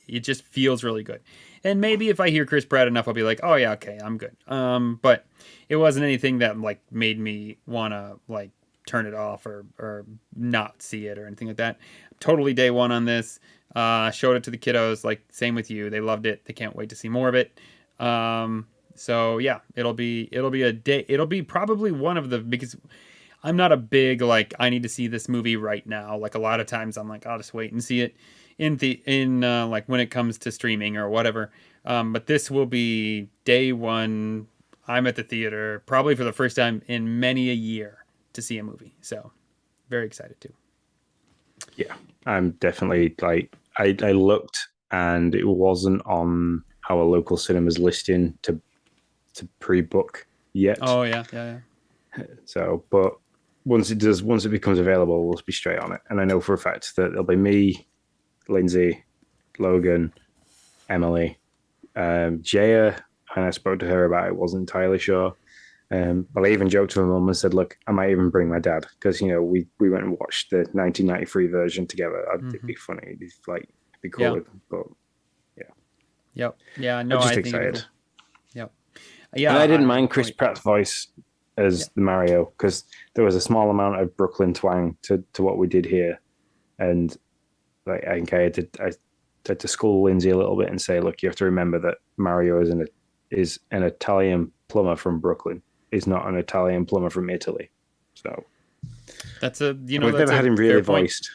[SPEAKER 1] it just feels really good. And maybe if I hear Chris Pratt enough, I'll be like, oh yeah, okay, I'm good. But it wasn't anything that like made me want to like turn it off or not see it or anything like that. Totally day one on this. Showed it to the kiddos, like same with you. They loved it. They can't wait to see more of it. So yeah, it'll be a day. It'll be probably one of the, because I'm not a big like I need to see this movie right now. Like a lot of times I'm like I'll just wait and see it in like when it comes to streaming or whatever. But this will be day one. I'm at the theater probably for the first time in many a year to see a movie. So very excited too.
[SPEAKER 2] Yeah, I'm definitely like I looked and it wasn't on our local cinemas listing to pre-book yet.
[SPEAKER 1] Oh yeah.
[SPEAKER 2] So, but once it becomes available, we'll be straight on it. And I know for a fact that it'll be me, Lindsay, Logan, Emily, Jaya. And I spoke to her about it. Wasn't entirely sure. But I even joked to my mum and said, "Look, I might even bring my dad because we went and watched the 1993 version together. It'd be funny. It'd be cool.
[SPEAKER 1] Yeah.
[SPEAKER 2] But
[SPEAKER 1] Yep. Yeah. No,
[SPEAKER 2] I'm just
[SPEAKER 1] I think
[SPEAKER 2] excited.
[SPEAKER 1] Yep. Yeah.
[SPEAKER 2] And I didn't mind Chris Pratt's voice as the Mario because there was a small amount of Brooklyn twang to what we did here, and like I think I had to school Lindsay a little bit and say, look, you have to remember that Mario is an Italian plumber from Brooklyn. He's not an Italian plumber from Italy. So
[SPEAKER 1] that's a
[SPEAKER 2] we've never had him really voiced.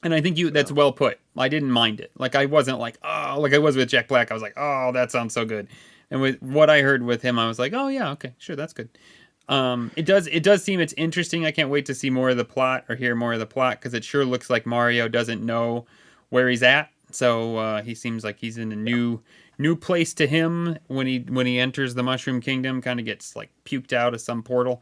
[SPEAKER 1] And I think that's well put. I didn't mind it. Like I wasn't like, oh, like I was with Jack Black. I was like, oh, that sounds so good. And with what I heard with him, I was like, oh yeah, okay, sure, that's good. It does seem it's interesting. I can't wait to see more of the plot or hear more of the plot because it sure looks like Mario doesn't know where he's at. So he seems like he's in a new place to him when he enters the Mushroom Kingdom. Kind of gets like puked out of some portal.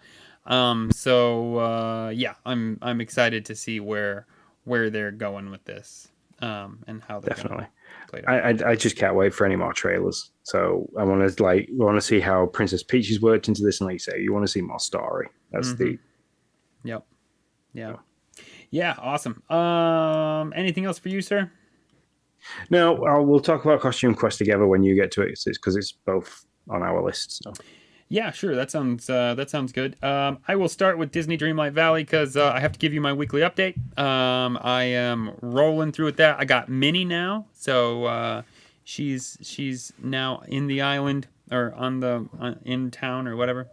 [SPEAKER 1] Yeah, I'm excited to see where they're going with this and how they're
[SPEAKER 2] definitely.
[SPEAKER 1] Play it out.
[SPEAKER 2] I just can't wait for any more trailers. So I want to see how Princess Peach has worked into this, and like you say, you want to see more story. That's the.
[SPEAKER 1] Yep. Yeah. Awesome. Anything else for you, sir?
[SPEAKER 2] No, we'll talk about Costume Quest together when you get to it, because it's both on our list. So.
[SPEAKER 1] Yeah, sure. That sounds good. I will start with Disney Dreamlight Valley because I have to give you my weekly update. I am rolling through with that. I got Minnie now, so she's now in the island or in town or whatever.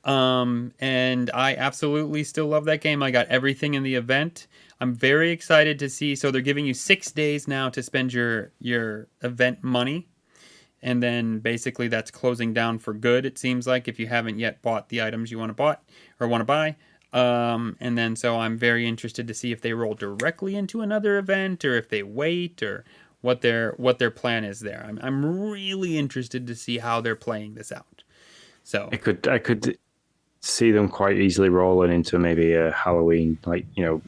[SPEAKER 1] And I absolutely still love that game. I got everything in the event. I'm very excited to see. So they're giving you 6 days now to spend your event money. And then basically that's closing down for good, it seems like, if you haven't yet bought the items you want to buy. And then so I'm very interested to see if they roll directly into another event or if they wait or what their plan is there. I'm really interested to see how they're playing this out. So
[SPEAKER 2] I could see them quite easily rolling into maybe a Halloween,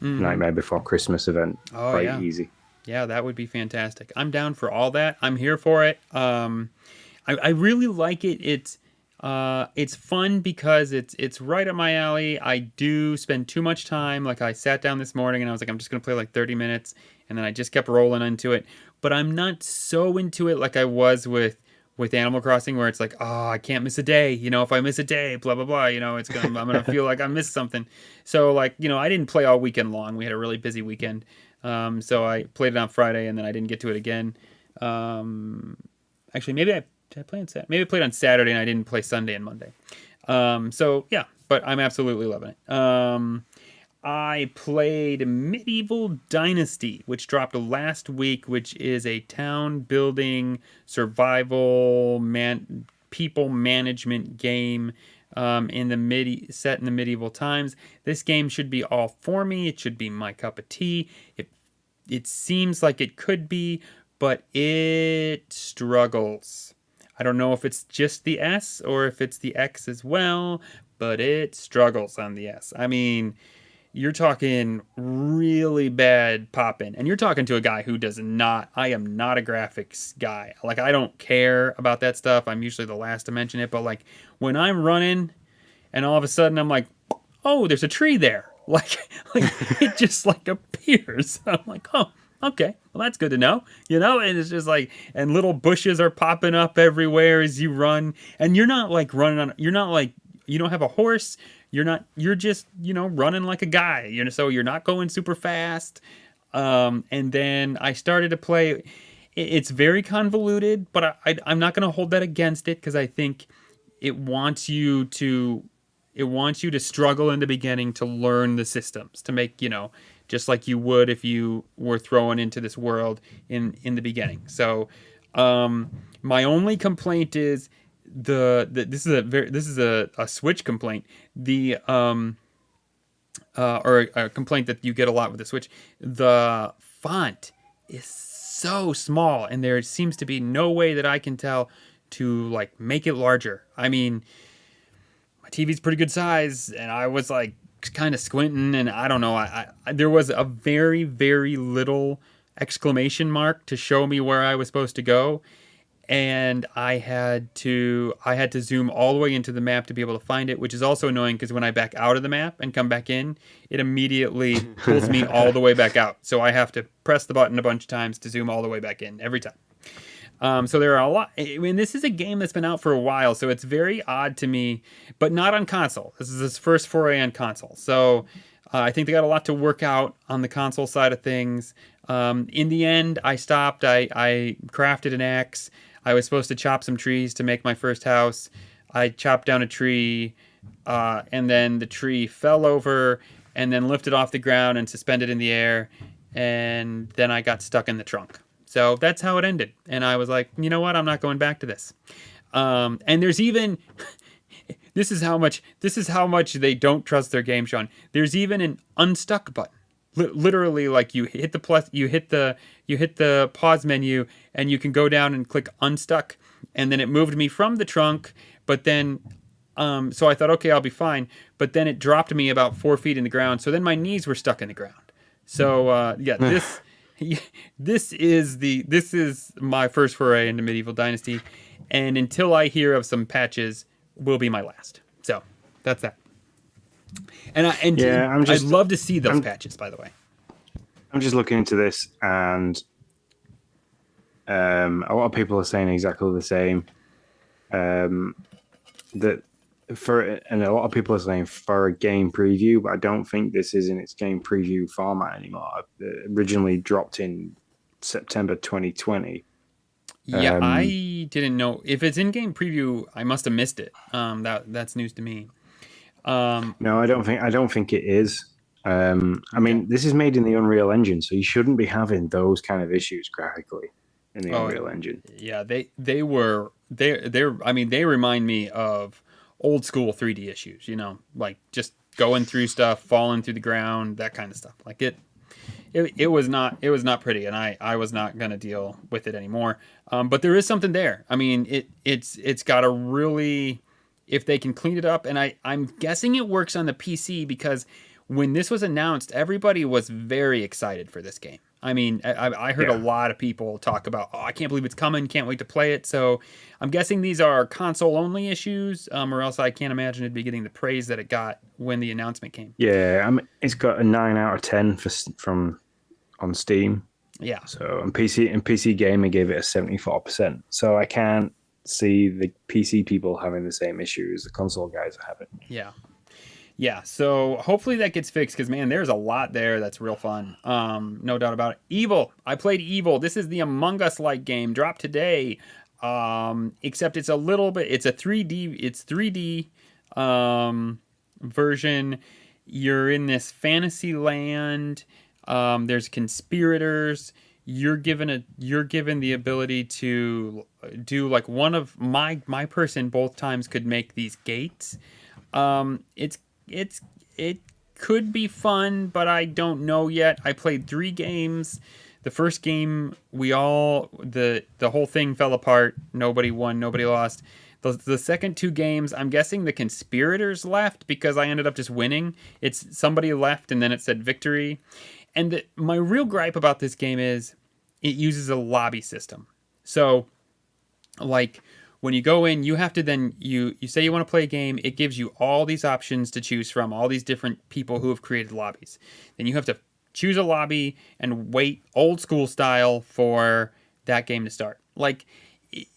[SPEAKER 2] Nightmare Before Christmas event.
[SPEAKER 1] Oh,
[SPEAKER 2] quite
[SPEAKER 1] yeah.
[SPEAKER 2] Easy.
[SPEAKER 1] Yeah, that would be fantastic. I'm down for all that. I'm here for it. I really like it. It's fun because it's right up my alley. I do spend too much time. Like I sat down this morning and I was like, I'm just gonna play like 30 minutes, and then I just kept rolling into it. But I'm not so into it like I was with Animal Crossing, where it's like, oh, I can't miss a day. If I miss a day, blah blah blah. I'm gonna feel like I missed something. So like, I didn't play all weekend long. We had a really busy weekend. So I played it on Friday and then I didn't get to it again. Actually, maybe I Did I play on Saturday? Maybe I played on Saturday and I didn't play Sunday and Monday. So yeah, but I'm absolutely loving it. I played Medieval Dynasty, which dropped last week, which is a town building survival people management game in the set in the medieval times. This game should be all for me. It should be my cup of tea. It seems like it could be, but it struggles. I don't know if it's just the S or if it's the X as well, but it struggles on the S. I mean, you're talking really bad pop-in, and you're talking to a guy who does not. I am not a graphics guy. Like, I don't care about that stuff. I'm usually the last to mention it, but like when I'm running and all of a sudden I'm like, oh, there's a tree there. Like it just like appears. I'm like, oh, okay, well, that's good to know, and it's just like, and little bushes are popping up everywhere as you run, and you're not like running on, you're not like, you don't have a horse, you're just, running like a guy, so you're not going super fast. And then I started to play, it's very convoluted, but I'm not going to hold that against it, because I think it wants you to struggle in the beginning to learn the systems, to make, just like you would if you were thrown into this world in the beginning. So my only complaint is this is a Switch complaint. Or a complaint that you get a lot with the Switch. The font is so small, and there seems to be no way that I can tell to like make it larger. I mean, my TV's pretty good size, and I was like kind of squinting, and I don't know. I there was a very, very little exclamation mark to show me where I was supposed to go, and I had to zoom all the way into the map to be able to find it, which is also annoying because when I back out of the map and come back in, it immediately pulls me all the way back out. So I have to press the button a bunch of times to zoom all the way back in every time. So there are a lot. I mean, this is a game that's been out for a while, so it's very odd to me, but not on console. This is his first foray on console. So I think they got a lot to work out on the console side of things. In the end, I stopped. I crafted an axe. I was supposed to chop some trees to make my first house. I chopped down a tree, and then the tree fell over and then lifted off the ground and suspended in the air, and then I got stuck in the trunk. So that's how it ended. And I was like, you know what? I'm not going back to this. And there's even this is how much they don't trust their game, Sean. There's even an unstuck button. Literally, like you hit the pause menu, and you can go down and click unstuck, and then it moved me from the trunk. But then, so I thought, okay, I'll be fine. But then it dropped me about 4 feet in the ground. So then my knees were stuck in the ground. So this is my first foray into Medieval Dynasty, and until I hear of some patches, will be my last. So that's that. I'd love to see those patches, by the way.
[SPEAKER 2] I'm just looking into this, and a lot of people are saying exactly the same. And a lot of people are saying for a game preview, but I don't think this is in its game preview format anymore. It originally dropped in September 2020.
[SPEAKER 1] Yeah, I didn't know if it's in game preview. I must have missed it. That's news to me.
[SPEAKER 2] No, I don't think it is. I mean, this is made in the Unreal Engine, so you shouldn't be having those kind of issues graphically in the Unreal Engine.
[SPEAKER 1] Yeah, they remind me of old school 3D issues, like just going through stuff, falling through the ground, that kind of stuff. Like it was not pretty, and I was not going to deal with it anymore. But there is something there. I mean, it's got a really, if they can clean it up, and I'm guessing it works on the PC, because when this was announced, everybody was very excited for this game. I mean, I heard a lot of people talk about, I can't believe it's coming, can't wait to play it. So I'm guessing these are console-only issues, or else I can't imagine it'd be getting the praise that it got when the announcement came.
[SPEAKER 2] Yeah, it's got a 9 out of 10 on Steam.
[SPEAKER 1] Yeah.
[SPEAKER 2] So in PC Gamer gave it a 74%. So I can't see the PC people having the same issue as the console guys are having.
[SPEAKER 1] Yeah. Yeah, so hopefully that gets fixed, because, man, there's a lot there that's real fun. No doubt about it. Evil. I played Evil. This is the Among Us-like game. Dropped today Except it's a little bit. It's a 3D. It's 3D version. You're in this fantasy land. There's conspirators. You're given the ability to do like one of my person both times could make these gates. It could be fun, but I don't know yet. I played 3 games. The first game, the whole thing fell apart. Nobody won, nobody lost. The second 2 games, I'm guessing the conspirators left because I ended up just winning. It's somebody left and then it said victory. And my real gripe about this game is it uses a lobby system. So, like, when you go in, you have to then you say you want to play a game. It gives you all these options to choose from, all these different people who have created lobbies. Then you have to choose a lobby and wait old school style for that game to start. Like,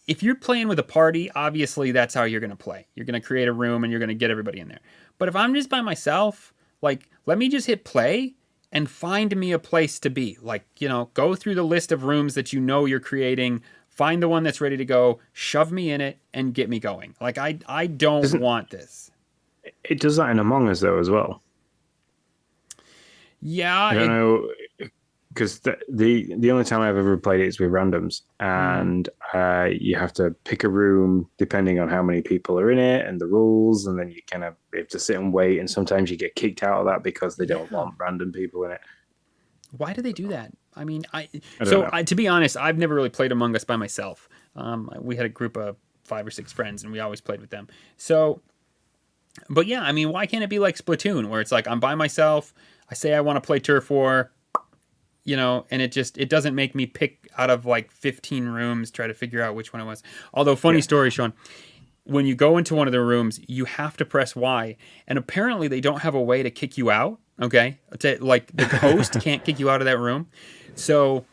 [SPEAKER 1] if you're playing with a party, obviously that's how you're going to play. You're going to create a room and you're going to get everybody in there. But if I'm just by myself, like, let me just hit play and find me a place to be. Like, go through the list of rooms that you're creating, find the one that's ready to go, shove me in it, and get me going. Like, I don't want this.
[SPEAKER 2] It does that in Among Us, though, as well.
[SPEAKER 1] Yeah.
[SPEAKER 2] I don't know, because the only time I've ever played it is with randoms, and you have to pick a room depending on how many people are in it and the rules, and then you have to sit and wait, and sometimes you get kicked out of that because they don't want random people in it.
[SPEAKER 1] Why do they do that? I mean, to be honest, I've never really played Among Us by myself. We had a group of 5 or 6 friends, and we always played with them. So, but yeah, I mean, why can't it be like Splatoon, where it's like I'm by myself, I say I want to play Turf War, and it doesn't make me pick out of like 15 rooms, try to figure out which one it was. Although, funny story, Sean, when you go into one of the rooms, you have to press Y, and apparently they don't have a way to kick you out. Okay, like the host can't kick you out of that room, so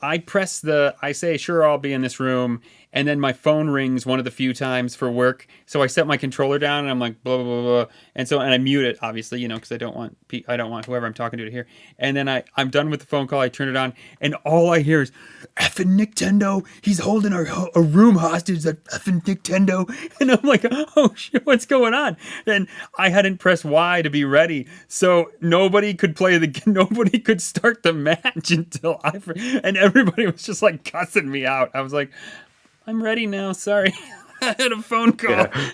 [SPEAKER 1] I say, sure, I'll be in this room. And then my phone rings one of the few times for work. So I set my controller down and I'm like, blah, blah, blah, blah. And I mute it, obviously, because I don't want whoever I'm talking to hear. And then I'm done with the phone call. I turn it on and all I hear is, effing Nintendo. He's holding a room hostage, that effing Nintendo. And I'm like, oh shit, what's going on? And I hadn't pressed Y to be ready. So nobody could nobody could start the match until and everybody was just like cussing me out. I was like, I'm ready now. Sorry. I had a phone call. Yeah.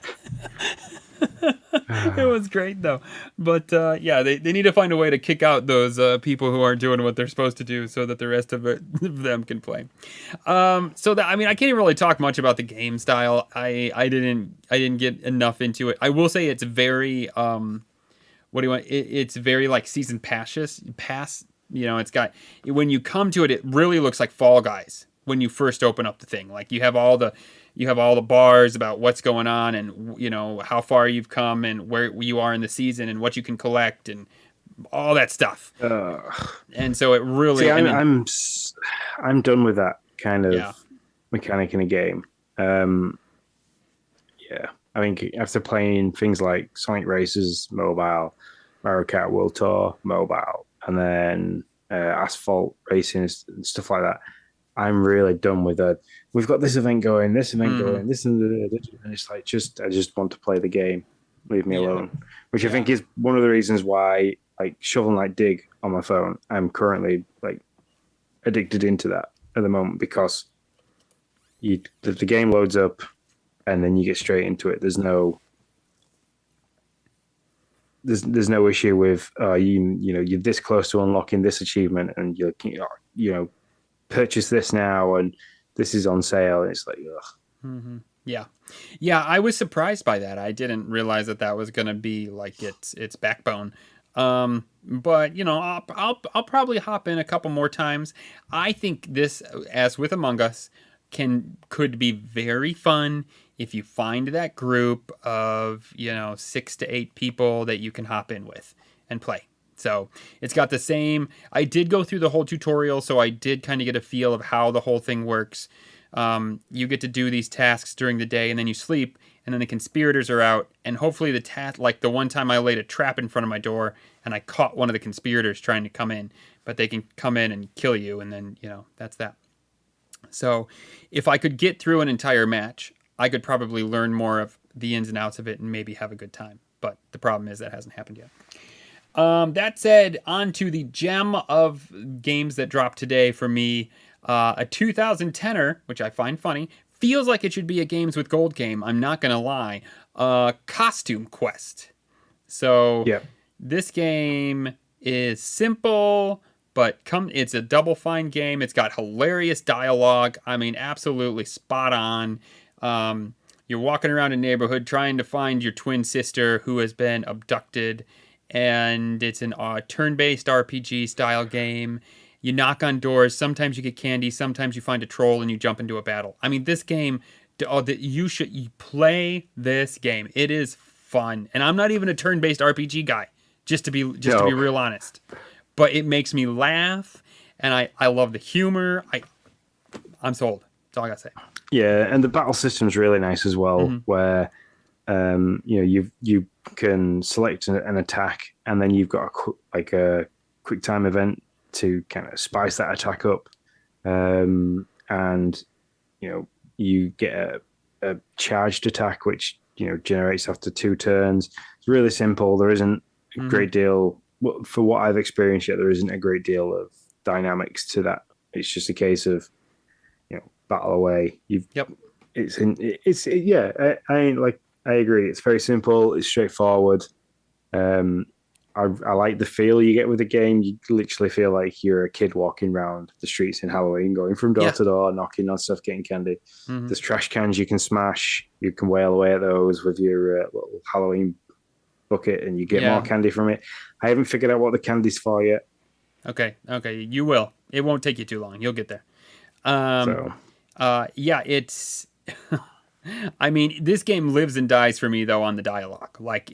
[SPEAKER 1] It was great though. But they need to find a way to kick out those people who aren't doing what they're supposed to do so that the rest of them can play. I can't even really talk much about the game style. I didn't get enough into it. I will say it's very it's very like season pass. It's got, when you come to it, it really looks like Fall Guys when you first open up the thing. Like you have all the bars about what's going on and how far you've come and where you are in the season and what you can collect and all that stuff. And so it really.
[SPEAKER 2] See, I'm done with that kind of mechanic in a game. I think after playing things like Sonic Racers mobile, Mario Kart World Tour mobile, and then asphalt racing and stuff like that, I'm really done with it. We've got this event going, this and it's like I just want to play the game. Leave me alone. Which I think is one of the reasons why, like, Shovel Knight Dig on my phone, I'm currently like addicted into that at the moment, because the game loads up and then you get straight into it. There's no issue with you're this close to unlocking this achievement and you're purchase this now and this is on sale, and it's like, ugh.
[SPEAKER 1] Mm-hmm. Yeah, I was surprised by that. I didn't realize that was going to be like its backbone. But I'll probably hop in a couple more times. I think this, as with Among Us, could be very fun if you find that group of 6 to 8 people that you can hop in with and play. So it's got the same. I did go through the whole tutorial, so I did kind of get a feel of how the whole thing works. You get to do these tasks during the day, and then you sleep, and then the conspirators are out. And hopefully like the one time I laid a trap in front of my door, and I caught one of the conspirators trying to come in, but they can come in and kill you, and then that's that. So if I could get through an entire match, I could probably learn more of the ins and outs of it and maybe have a good time. But the problem is that hasn't happened yet. That said, on to the gem of games that dropped today for me. A 2010er, which I find funny, feels like it should be a Games with Gold game. I'm not going to lie. Costume Quest. So
[SPEAKER 2] Yeah.
[SPEAKER 1] this game is simple, but it's a Double Fine game. It's got hilarious dialogue. I mean, absolutely spot on. You're walking around a neighborhood trying to find your twin sister who has been abducted, and it's an turn-based RPG style game. You knock on doors. Sometimes you get candy. Sometimes you find a troll and you jump into a battle. I mean, this game, you should play this game. It is fun, and I'm not even a turn-based RPG guy. Just to be real honest, but it makes me laugh, and I love the humor. I'm sold. That's all I gotta say.
[SPEAKER 2] Yeah, and the battle system's really nice as well, where you can select an attack, and then you've got a quick time event to kind of spice that attack up, and you get a charged attack which generates after 2 turns. It's really simple. There isn't a great deal for what I've experienced yet. There isn't a great deal of dynamics to that. It's just a case of battle away. I agree. It's very simple. It's straightforward. I like the feel you get with the game. You literally feel like you're a kid walking around the streets in Halloween, going from door to door, knocking on stuff, getting candy. There's trash cans you can smash. You can wail away at those with your little Halloween bucket, and you get more candy from it. I haven't figured out what the candy's for yet.
[SPEAKER 1] Okay, you will. It won't take you too long. You'll get there. It's. I mean, this game lives and dies for me though on the dialogue. Like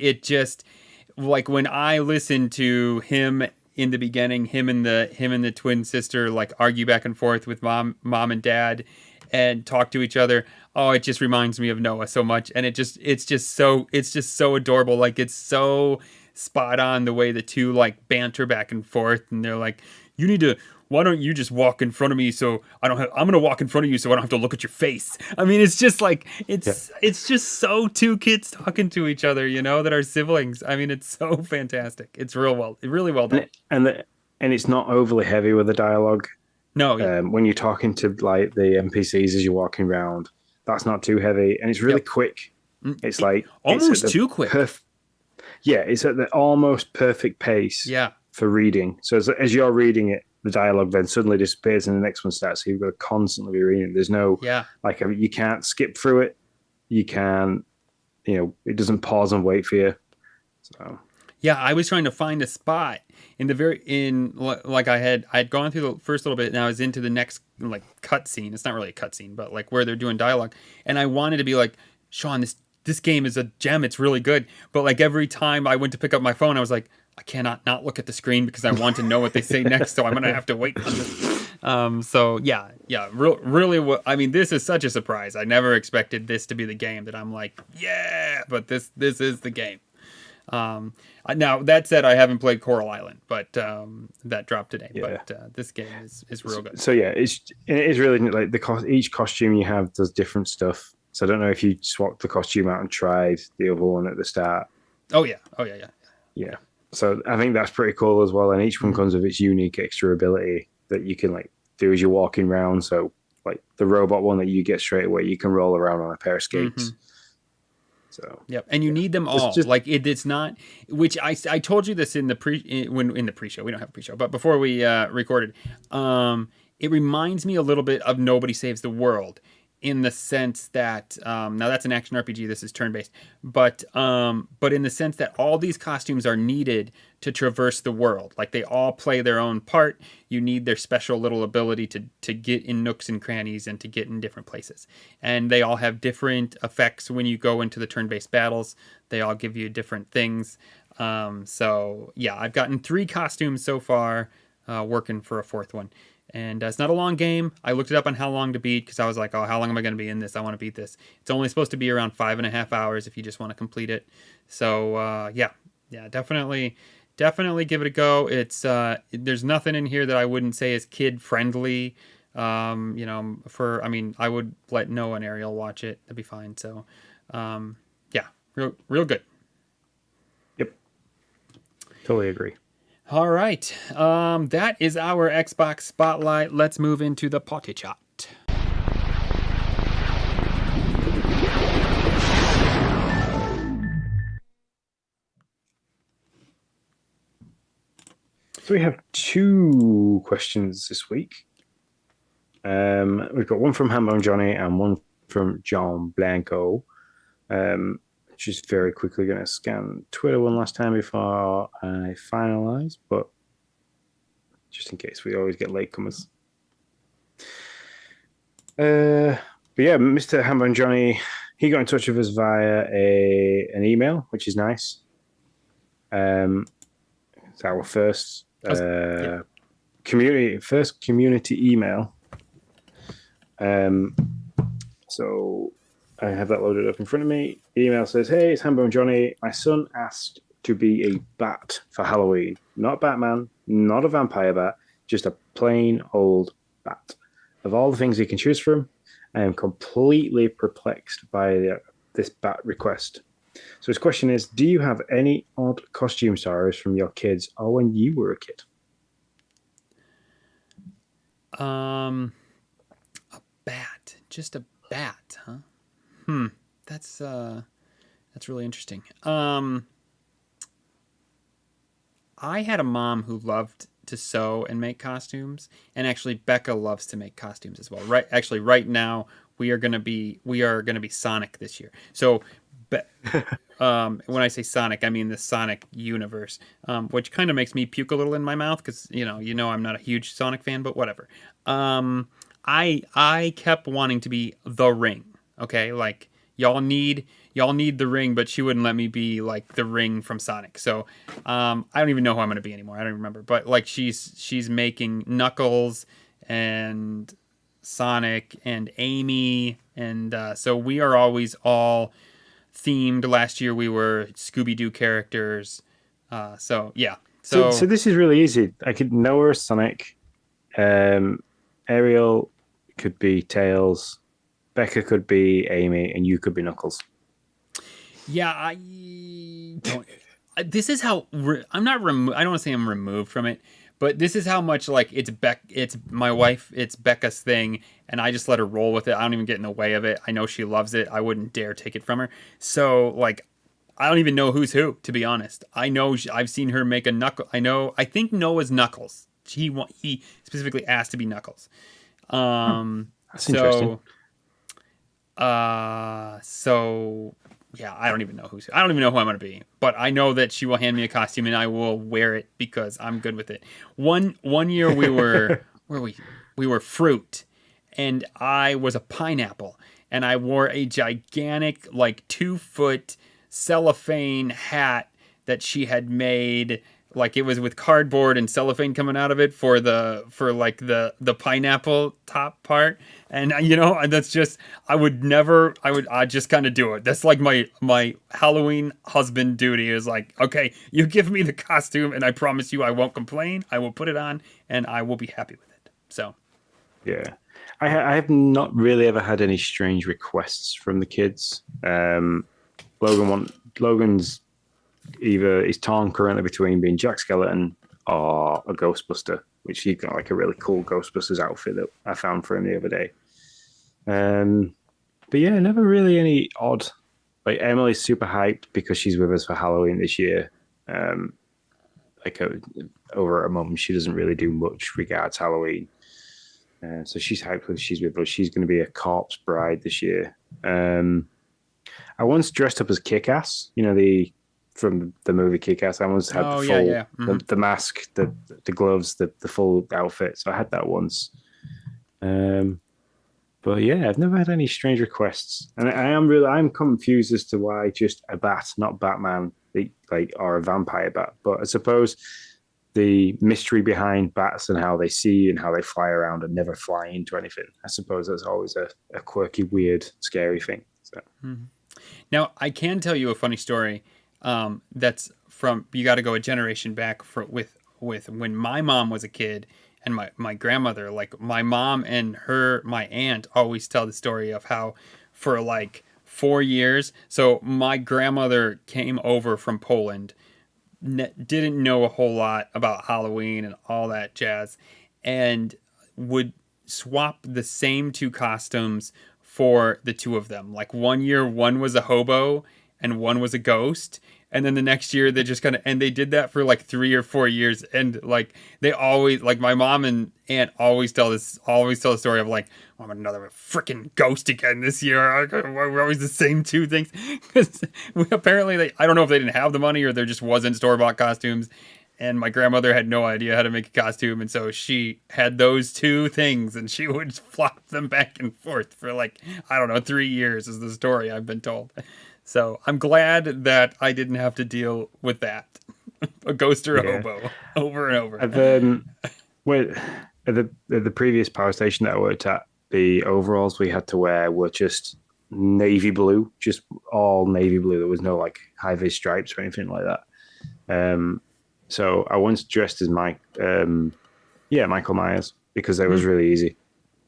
[SPEAKER 1] when I listen to him in the beginning, him and the twin sister like argue back and forth with mom and dad, and talk to each other. Oh, it just reminds me of Noah so much, and it's just so adorable. Like it's so spot on the way the two like banter back and forth, and they're like, why don't you just walk in front of me so I'm going to walk in front of you so I don't have to look at your face. I mean, it's just like, it's just so two kids talking to each other, that are siblings. I mean, it's so fantastic. It's really well done.
[SPEAKER 2] And it's not overly heavy with the dialogue.
[SPEAKER 1] No.
[SPEAKER 2] When you're talking to like the NPCs as you're walking around, that's not too heavy. And it's really quick. It's like
[SPEAKER 1] almost too quick.
[SPEAKER 2] It's at the almost perfect pace for reading. So as you're reading it, the dialogue then suddenly disappears and the next one starts. So you've got to constantly be reading. There's no you can't skip through it. You can, it doesn't pause and wait for you. So
[SPEAKER 1] I was trying to find a spot I had gone through the first little bit and I was into the next like cut scene. It's not really a cut scene, but like where they're doing dialogue, and I wanted to be like, Sean, this game is a gem. It's really good. But like every time I went to pick up my phone, I was like, I cannot not look at the screen because I want to know what they say next. So I'm going to have to wait on this. Really. I mean, this is such a surprise. I never expected this to be the game that I'm like, but this is the game. Now that said, I haven't played Coral Island, but that dropped today. Yeah. But this game is real good.
[SPEAKER 2] So it is really like each costume you have does different stuff. So I don't know if you swapped the costume out and tried the other one at the start.
[SPEAKER 1] Oh yeah.
[SPEAKER 2] Yeah. So I think that's pretty cool as well. And each one comes with its unique extra ability that you can like do as you're walking around. So like the robot one that you get straight away, you can roll around on a pair of skates. So
[SPEAKER 1] and you need them all. It's not. Which I told you this in the pre-show. We don't have a pre-show, but before we recorded, it reminds me a little bit of Nobody Saves the World. In the sense that now that's an action RPG, this is turn-based, but in the sense that all these costumes are needed to traverse the world. Like they all play their own part. You need their special little ability to get in nooks and crannies and to get in different places. And they all have different effects when you go into the turn-based battles. They all give you different things. I've gotten 3 costumes so far, working for a 4th one. And it's not a long game. I looked it up on how long to beat because I was like, oh, how long am I going to be in this? I want to beat this. It's only supposed to be around 5.5 hours if you just want to complete it. So, definitely give it a go. It's there's nothing in here that I wouldn't say is kid-friendly. I mean, I would let Noah and Ariel watch it. That'd be fine. So, yeah, real good.
[SPEAKER 2] Yep. Totally agree.
[SPEAKER 1] All right. That is our Xbox Spotlight. Let's move into the potty chat.
[SPEAKER 2] So we have 2 questions this week. We've got one from Hambone Johnny and one from John Blanco. Just very quickly going to scan Twitter one last time before I finalize, but just in case we always get latecomers. But yeah, Mr. Hambone Johnny, he got in touch with us via an email, which is nice. It's our first community email. So I have that loaded up in front of me. The email says, "Hey, it's Hambone Johnny. My son asked to be a bat for Halloween. Not Batman, not a vampire bat, just a plain old bat. Of all the things he can choose from, I am completely perplexed by this bat request. So his question is, do you have any odd costume stories from your kids or when you were a kid?"
[SPEAKER 1] A bat. Just a bat, huh? That's really interesting. I had a mom who loved to sew and make costumes, and actually Becca loves to make costumes as well. Right, actually, right now we are gonna be Sonic this year. So, when I say Sonic, I mean the Sonic universe, which kind of makes me puke a little in my mouth because I'm not a huge Sonic fan, but whatever. I kept wanting to be the Ring. Okay, like y'all need the Ring, but she wouldn't let me be like the Ring from Sonic. So I don't even know who I'm gonna be anymore. I don't remember. But like she's making Knuckles and Sonic and Amy, and so we are always all themed. Last year we were Scooby-Doo characters. So yeah.
[SPEAKER 2] So this is really easy. I could Noah as Sonic, Ariel could be Tails, Becca could be Amy, and you could be Knuckles.
[SPEAKER 1] Yeah, I don't. This is how I'm not removed. I don't want to say I'm removed from it, but this is how much like it's my wife, it's Becca's thing, and I just let her roll with it. I don't even get in the way of it. I know she loves it. I wouldn't dare take it from her. So like, I don't even know who's who, to be honest. I know I've seen her make a Knuckle. I think Noah's Knuckles. He specifically asked to be Knuckles.
[SPEAKER 2] That's interesting.
[SPEAKER 1] So yeah, I don't even know who I'm gonna be, but I know that she will hand me a costume and I will wear it because I'm good with it. One year we were we were fruit, and I was a pineapple, and I wore a gigantic like 2-foot cellophane hat that she had made. Like it was with cardboard and cellophane coming out of it for the pineapple top part. And that's just, I just kind of do it. That's like my Halloween husband duty is like, okay, you give me the costume and I promise you I won't complain. I will put it on and I will be happy with it. So.
[SPEAKER 2] Yeah. I have not really ever had any strange requests from the kids. Logan's either is torn currently between being Jack Skeleton or a Ghostbuster, which he got like a really cool Ghostbusters outfit that I found for him the other day. But yeah, never really any odd. Like Emily's super hyped because she's with us for Halloween this year. Over at a mum, she doesn't really do much regards Halloween. So she's hyped when she's with us. She's going to be a corpse bride this year. I once dressed up as Kick-Ass, from the movie Kick-Ass. I once had the full,
[SPEAKER 1] Mm-hmm.
[SPEAKER 2] the mask, the gloves, the full outfit. So I had that once. But yeah, I've never had any strange requests, and I'm confused as to why just a bat, not Batman, or a vampire bat. But I suppose the mystery behind bats and how they see and how they fly around and never fly into anything. I suppose that's always a quirky, weird, scary thing. So.
[SPEAKER 1] Mm-hmm. Now I can tell you a funny story. That's from, you got to go a generation back with when my mom was a kid, and my grandmother, like my mom and my aunt always tell the story of how for like 4 years. So my grandmother came over from Poland, didn't know a whole lot about Halloween and all that jazz, and would swap the same two costumes for the two of them. Like one year, one was a hobo and one was a ghost. And then the next year, they just kind of, and they did that for like 3 or 4 years. And like, they always, like, my mom and aunt always tell the story of like, oh, I'm another freaking ghost again this year. We're always the same two things. Because apparently, I don't know if they didn't have the money or there just wasn't store bought costumes. And my grandmother had no idea how to make a costume. And so she had those two things and she would flop them back and forth for like, I don't know, 3 years is the story I've been told. So I'm glad that I didn't have to deal with that. A ghost or a hobo over and over.
[SPEAKER 2] At the previous power station that I worked at, the overalls we had to wear were just navy blue, just all navy blue. There was no like high-vis stripes or anything like that. So I once dressed as Michael Myers because it was really easy.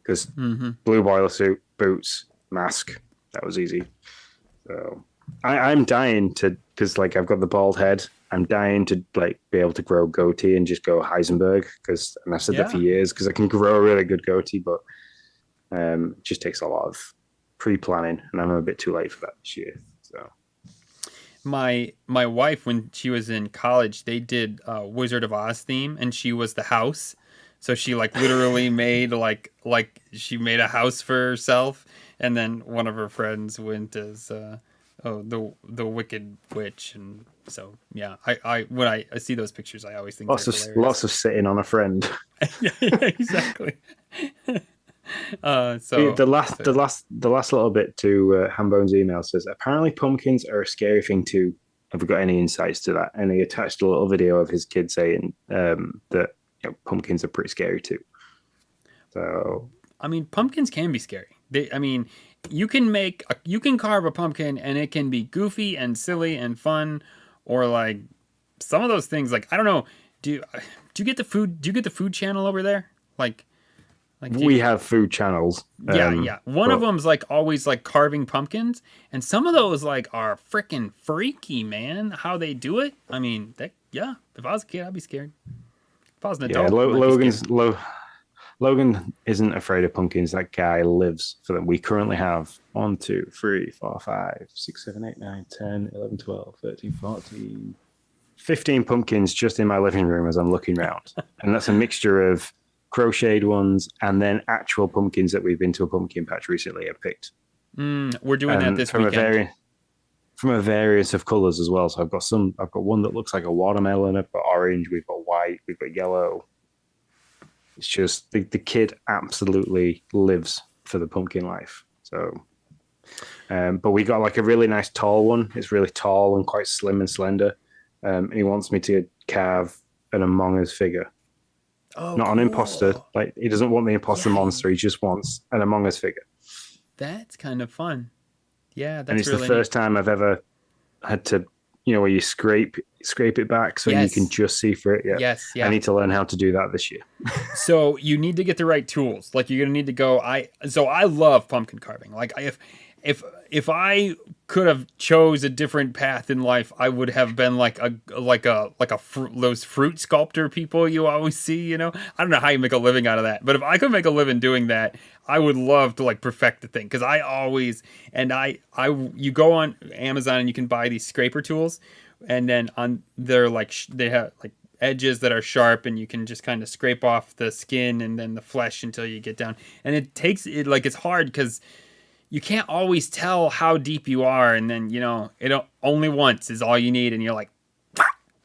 [SPEAKER 2] Because blue boiler suit, boots, mask, that was easy. So I'm dying to, because like I've got the bald head. I'm dying to like be able to grow goatee and just go Heisenberg, and I've said that for years because I can grow a really good goatee, but it just takes a lot of pre-planning, and I'm a bit too late for that this year. So
[SPEAKER 1] my wife, when she was in college, they did Wizard of Oz theme, and she was the house. So she like literally made like she made a house for herself, and then one of her friends went as the Wicked Witch, and so yeah, I when I see those pictures, I always think
[SPEAKER 2] lots of sitting on a friend.
[SPEAKER 1] yeah, exactly. So
[SPEAKER 2] the last little bit to Hambone's email says apparently pumpkins are a scary thing too. Have we got any insights to that? And he attached a little video of his kid saying that pumpkins are pretty scary too. So
[SPEAKER 1] I mean, pumpkins can be scary. You can carve a pumpkin and it can be goofy and silly and fun, or like some of those things. Like I don't know, do you get the food? Do you get the Food Channel over there? Like
[SPEAKER 2] we have food channels.
[SPEAKER 1] Yeah. One of them's like always like carving pumpkins, and some of those like are freaking freaky, man. How they do it. I mean, if I was a kid, I'd be scared. If I was an adult,
[SPEAKER 2] Logan isn't afraid of pumpkins. That guy lives for them. We currently have 1, 2, 3, 4, 5, 6, 7, 8, 9, 10, 11, 12, 13, 14, 15 pumpkins just in my living room as I'm looking around. And that's a mixture of crocheted ones and then actual pumpkins that we've been to a pumpkin patch recently and picked.
[SPEAKER 1] We're doing that this weekend.
[SPEAKER 2] From a variance of colors as well. So I've got one that looks like a watermelon, I've got orange, we've got white, we've got yellow. It's just the kid absolutely lives for the pumpkin life. So, but we got like a really nice tall one. It's really tall and quite slim and slender. And he wants me to carve an Among Us figure.
[SPEAKER 1] Oh,
[SPEAKER 2] not an imposter. Like he doesn't want the imposter monster. He just wants an Among Us figure.
[SPEAKER 1] That's kind of fun. Yeah, that's
[SPEAKER 2] and it's
[SPEAKER 1] really
[SPEAKER 2] the first time I've ever had to, where you scrape it back so you can just see through it. Yeah.
[SPEAKER 1] Yes. Yeah.
[SPEAKER 2] I need to learn how to do that this year.
[SPEAKER 1] So you need to get the right tools. Like you're gonna need to go. I love pumpkin carving. Like if I could have chose a different path in life, I would have been like those fruit sculptor people you always see. I don't know how you make a living out of that, but if I could make a living doing that, I would love to like perfect the thing. Because you go on Amazon and you can buy these scraper tools, and then they have like edges that are sharp, and you can just kind of scrape off the skin and then the flesh until you get down. And it's hard because you can't always tell how deep you are, and then it only once is all you need, and you're like,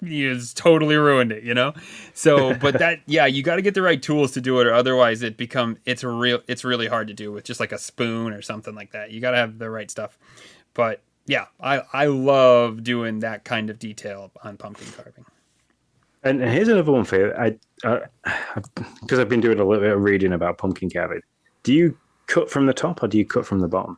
[SPEAKER 1] you just totally ruined it, So, but you got to get the right tools to do it, or otherwise it's really hard to do with just like a spoon or something like that. You got to have the right stuff. But yeah, I love doing that kind of detail on pumpkin carving.
[SPEAKER 2] And here's another one for you. Because I've been doing a little bit of reading about pumpkin carving. Do you cut from the top or do you cut from the bottom?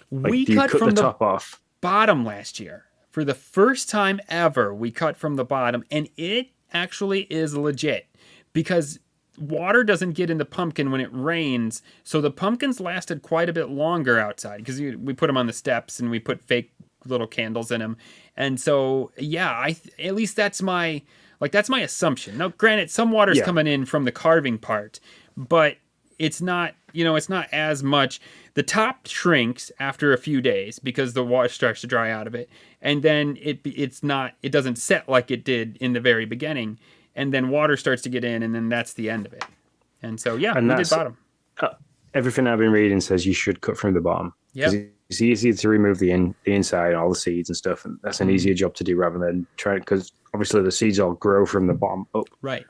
[SPEAKER 1] We cut from the top off bottom last year. For the first time ever, we cut from the bottom, and it actually is legit because water doesn't get in the pumpkin when it rains, so the pumpkins lasted quite a bit longer outside because we put them on the steps and we put fake little candles in them, and so yeah, at least that's my assumption. Now, granted, some water's
[SPEAKER 2] Yeah.
[SPEAKER 1] coming in from the carving part, but it's not, it's not as much. The top shrinks after a few days because the water starts to dry out of it, and then it doesn't set like it did in the very beginning, and then water starts to get in, and then that's the end of it. And so yeah,
[SPEAKER 2] And
[SPEAKER 1] we did
[SPEAKER 2] that's
[SPEAKER 1] bottom.
[SPEAKER 2] everything I've been reading says you should cut from the bottom.
[SPEAKER 1] Yep.
[SPEAKER 2] Because it's easier to remove the inside, all the seeds and stuff, and that's an easier job to do rather than trying, because obviously the seeds all grow from the bottom up.
[SPEAKER 1] Right.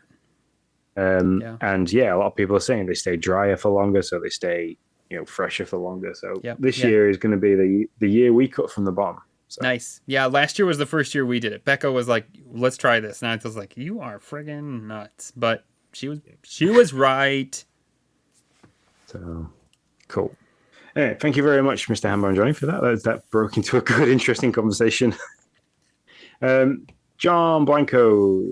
[SPEAKER 2] Yeah. And yeah, a lot of people are saying they stay drier for longer, so they stay fresher for longer. So this year is going to be the year we cut from the bottom. So.
[SPEAKER 1] Nice. Yeah, last year was the first year we did it. Becca was like, "Let's try this," and I was like, "You are friggin' nuts!" But she was right.
[SPEAKER 2] So cool. Anyway, thank you very much, Mr. Hambo and Johnny, for that. That broke into a good, interesting conversation. John Blanco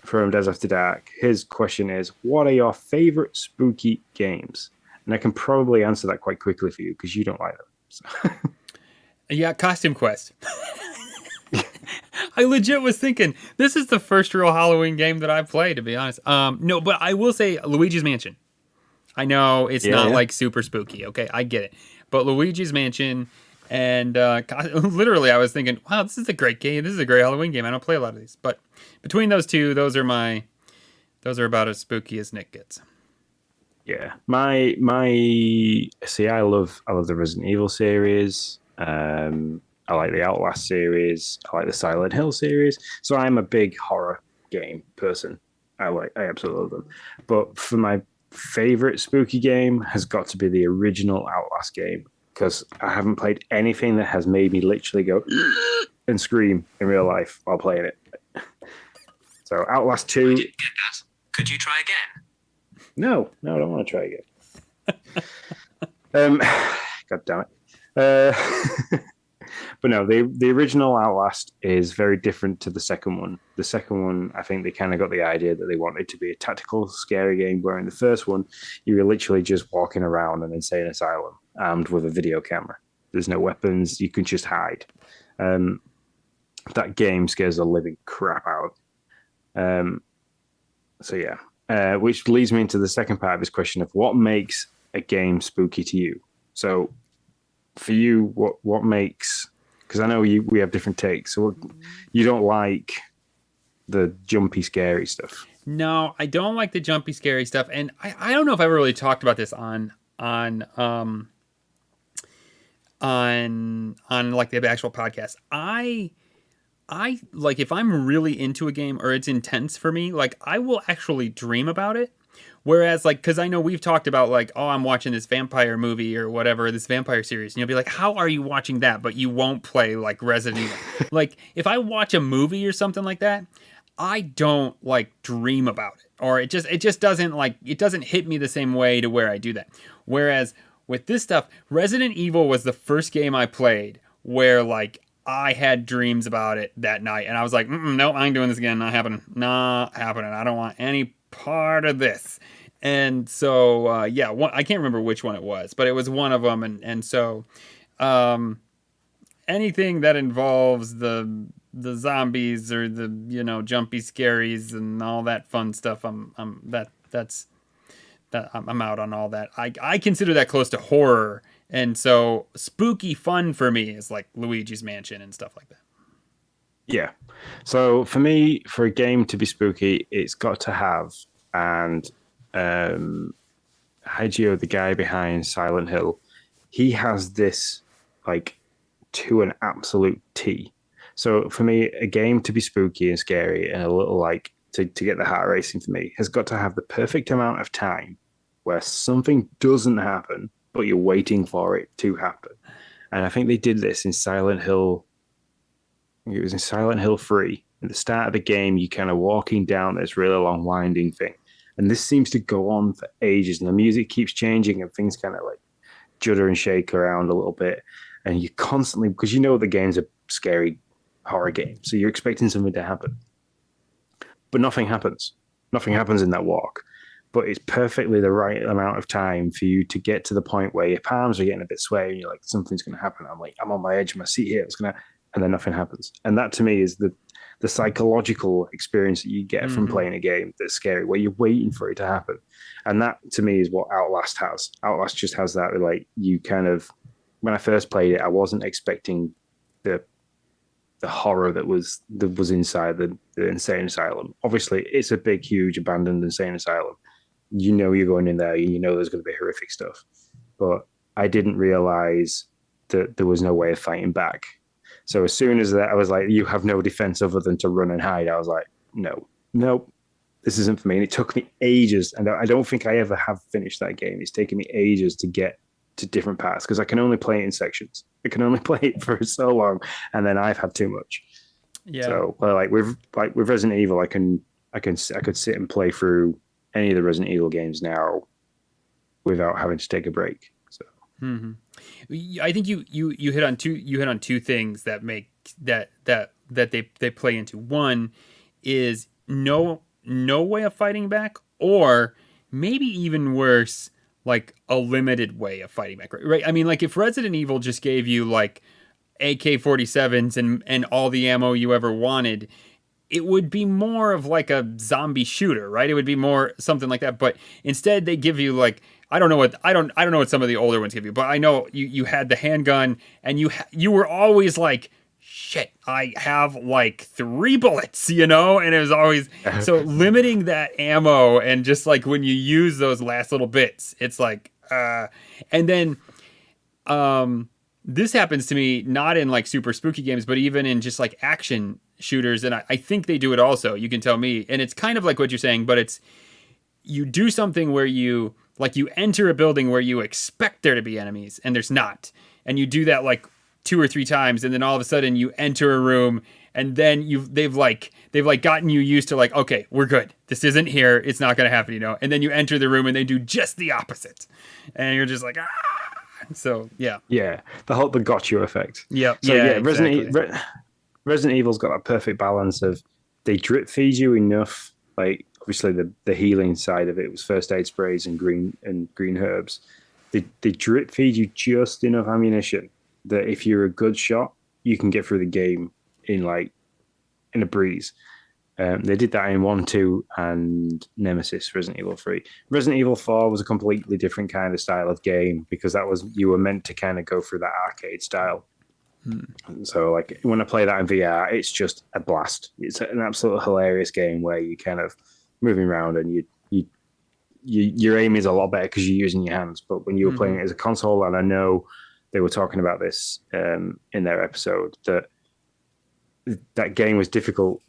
[SPEAKER 2] from Des After Dark. His question is, what are your favorite spooky games? And I can probably answer that quite quickly for you because you don't like them. So.
[SPEAKER 1] Yeah, Costume Quest. I legit was thinking, this is the first real Halloween game that I've played, to be honest. No, but I will say Luigi's Mansion. I know it's not like super spooky. Okay, I get it. But Luigi's Mansion and literally I was thinking, wow, this is a great game. This is a great Halloween game. I don't play a lot of these. But between those two, those are about as spooky as Nick gets.
[SPEAKER 2] Yeah. I love the Resident Evil series. I like the Outlast series. I like the Silent Hill series. So I'm a big horror game person. I absolutely love them. But for my favorite spooky game has got to be the original Outlast game, because I haven't played anything that has made me literally go and scream in real life while playing it. So Outlast 2.
[SPEAKER 3] I didn't get that. Could you try again?
[SPEAKER 2] No, I don't want to try again. God damn it. But no, the original Outlast is very different to the second one. The second one, I think they kind of got the idea that they wanted to be a tactical, scary game, where in the first one, you were literally just walking around an insane asylum armed with a video camera. There's no weapons. You can just hide. That game scares the living crap out. So yeah, which leads me into the second part of this question of what makes a game spooky to you. So for you, what makes, because I know we have different takes. So you don't like the jumpy, scary stuff.
[SPEAKER 1] No, I don't like the jumpy, scary stuff. And I don't know if I ever really talked about this on like the actual podcast. I like, if I'm really into a game or it's intense for me, like I will actually dream about it. Whereas, like, because I know we've talked about, like, oh, I'm watching this vampire movie or whatever, this vampire series, and you'll be like, how are you watching that? But you won't play, like, Resident Evil. Like, if I watch a movie or something like that, I don't, like, dream about it. Or it just doesn't, like, it doesn't hit me the same way to where I do that. Whereas with this stuff, Resident Evil was the first game I played where, like, I had dreams about it that night. And I was like, no, I ain't doing this again. Not happening. I don't want any part of this. And so I can't remember which one it was, but it was one of them. And so anything that involves the zombies or the jumpy scaries and all that fun stuff, I'm out on all that. I consider that close to horror. And so spooky fun for me is like Luigi's Mansion and stuff like that.
[SPEAKER 2] Yeah. So for me, for a game to be spooky, it's got to have, and Hideo, the guy behind Silent Hill, he has this like to an absolute T. So for me, a game to be spooky and scary and a little like to get the heart racing for me has got to have the perfect amount of time where something doesn't happen, but you're waiting for it to happen. And I think they did this in Silent Hill. It was in Silent Hill 3. At the start of the game, you're kind of walking down this really long winding thing. And this seems to go on for ages. And the music keeps changing and things kind of like judder and shake around a little bit. And you constantly, because you know the game's a scary horror game, so you're expecting something to happen. But nothing happens. Nothing happens in that walk. but it's perfectly the right amount of time for you to get to the point where your palms are getting a bit sweaty and you're like, something's going to happen. I'm like, I'm on my edge of my seat here. It's going to, and then nothing happens. And that to me is the psychological experience that you get from playing a game that's scary, where you're waiting for it to happen. And that to me is what Outlast has. Outlast just has that, like, you kind of, when I first played it, I wasn't expecting the horror that was inside the insane asylum. Obviously, it's a big, huge, abandoned insane asylum. You know you're going in there, you know there's going to be horrific stuff. But I didn't realize that there was no way of fighting back. So as soon as that, I was like, you have no defense other than to run and hide. I was like, no, this isn't for me. And it took me ages. And I don't think I ever have finished that game. It's taken me ages to get to different parts because I can only play it in sections. I can only play it for so long. And then I've had too much.
[SPEAKER 1] Yeah.
[SPEAKER 2] So with Resident Evil, I could sit and play through any of the Resident Evil games now without having to take a break. So
[SPEAKER 1] I think you hit on two things that make that they play into. One is no way of fighting back, or maybe even worse, like a limited way of fighting back, right? I mean, like if Resident Evil just gave you like AK-47s and all the ammo you ever wanted, it would be more of like a zombie shooter, right? It would be more something like that. But instead they give you like, I don't know what some of the older ones give you, but I know you had the handgun and you were always like, shit, I have like 3 bullets, and it was always so limiting that ammo. And just like when you use those last little bits, it's like, and then, this happens to me not in like super spooky games, but even in just like action shooters. And I think they do it also. You can tell me. And it's kind of like what you're saying, but it's, you do something where you enter a building where you expect there to be enemies and there's not. And you do that like 2 or 3 times. And then all of a sudden you enter a room and then they've gotten you used to like, okay, we're good. This isn't here. It's not going to happen, And then you enter the room and they do just the opposite. And you're just like, ah. So the
[SPEAKER 2] got you effect.
[SPEAKER 1] Yep.
[SPEAKER 2] So
[SPEAKER 1] Exactly.
[SPEAKER 2] Resident Evil's got that perfect balance of, they drip feed you enough, like obviously the healing side of it was first aid sprays and green herbs. They drip feed you just enough ammunition that if you're a good shot, you can get through the game in a breeze. They did that in 1, 2, and Nemesis, Resident Evil 3. Resident Evil 4 was a completely different kind of style of game because you were meant to kind of go through that arcade style. So like when I play that in VR, it's just a blast. It's an absolutely hilarious game where you kind of moving around and your aim is a lot better because you're using your hands. But when you were playing it as a console, and I know they were talking about this in their episode, that game was difficult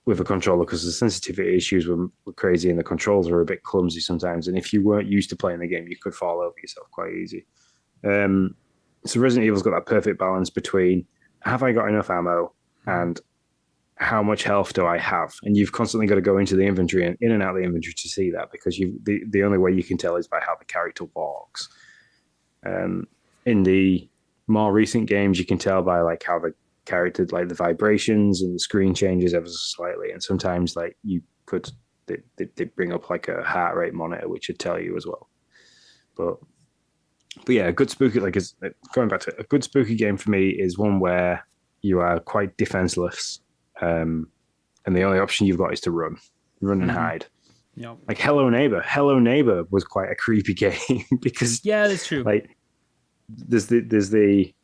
[SPEAKER 2] with a controller because the sensitivity issues were crazy and the controls were a bit clumsy sometimes. And if you weren't used to playing the game, you could fall over yourself quite easy. So Resident Evil's got that perfect balance between, have I got enough ammo and how much health do I have? And you've constantly got to go into the inventory and in and out of the inventory to see that, because the only way you can tell is by how the character walks. In the more recent games, you can tell by like how the character, like the vibrations and the screen changes ever so slightly, and sometimes like they bring up like a heart rate monitor which would tell you as well. But yeah, a good spooky, going back to a good spooky game for me is one where you are quite defenseless, and the only option you've got is to run and hide.
[SPEAKER 1] Yep.
[SPEAKER 2] Like Hello Neighbor was quite a creepy game because
[SPEAKER 1] that's true.
[SPEAKER 2] Like there's the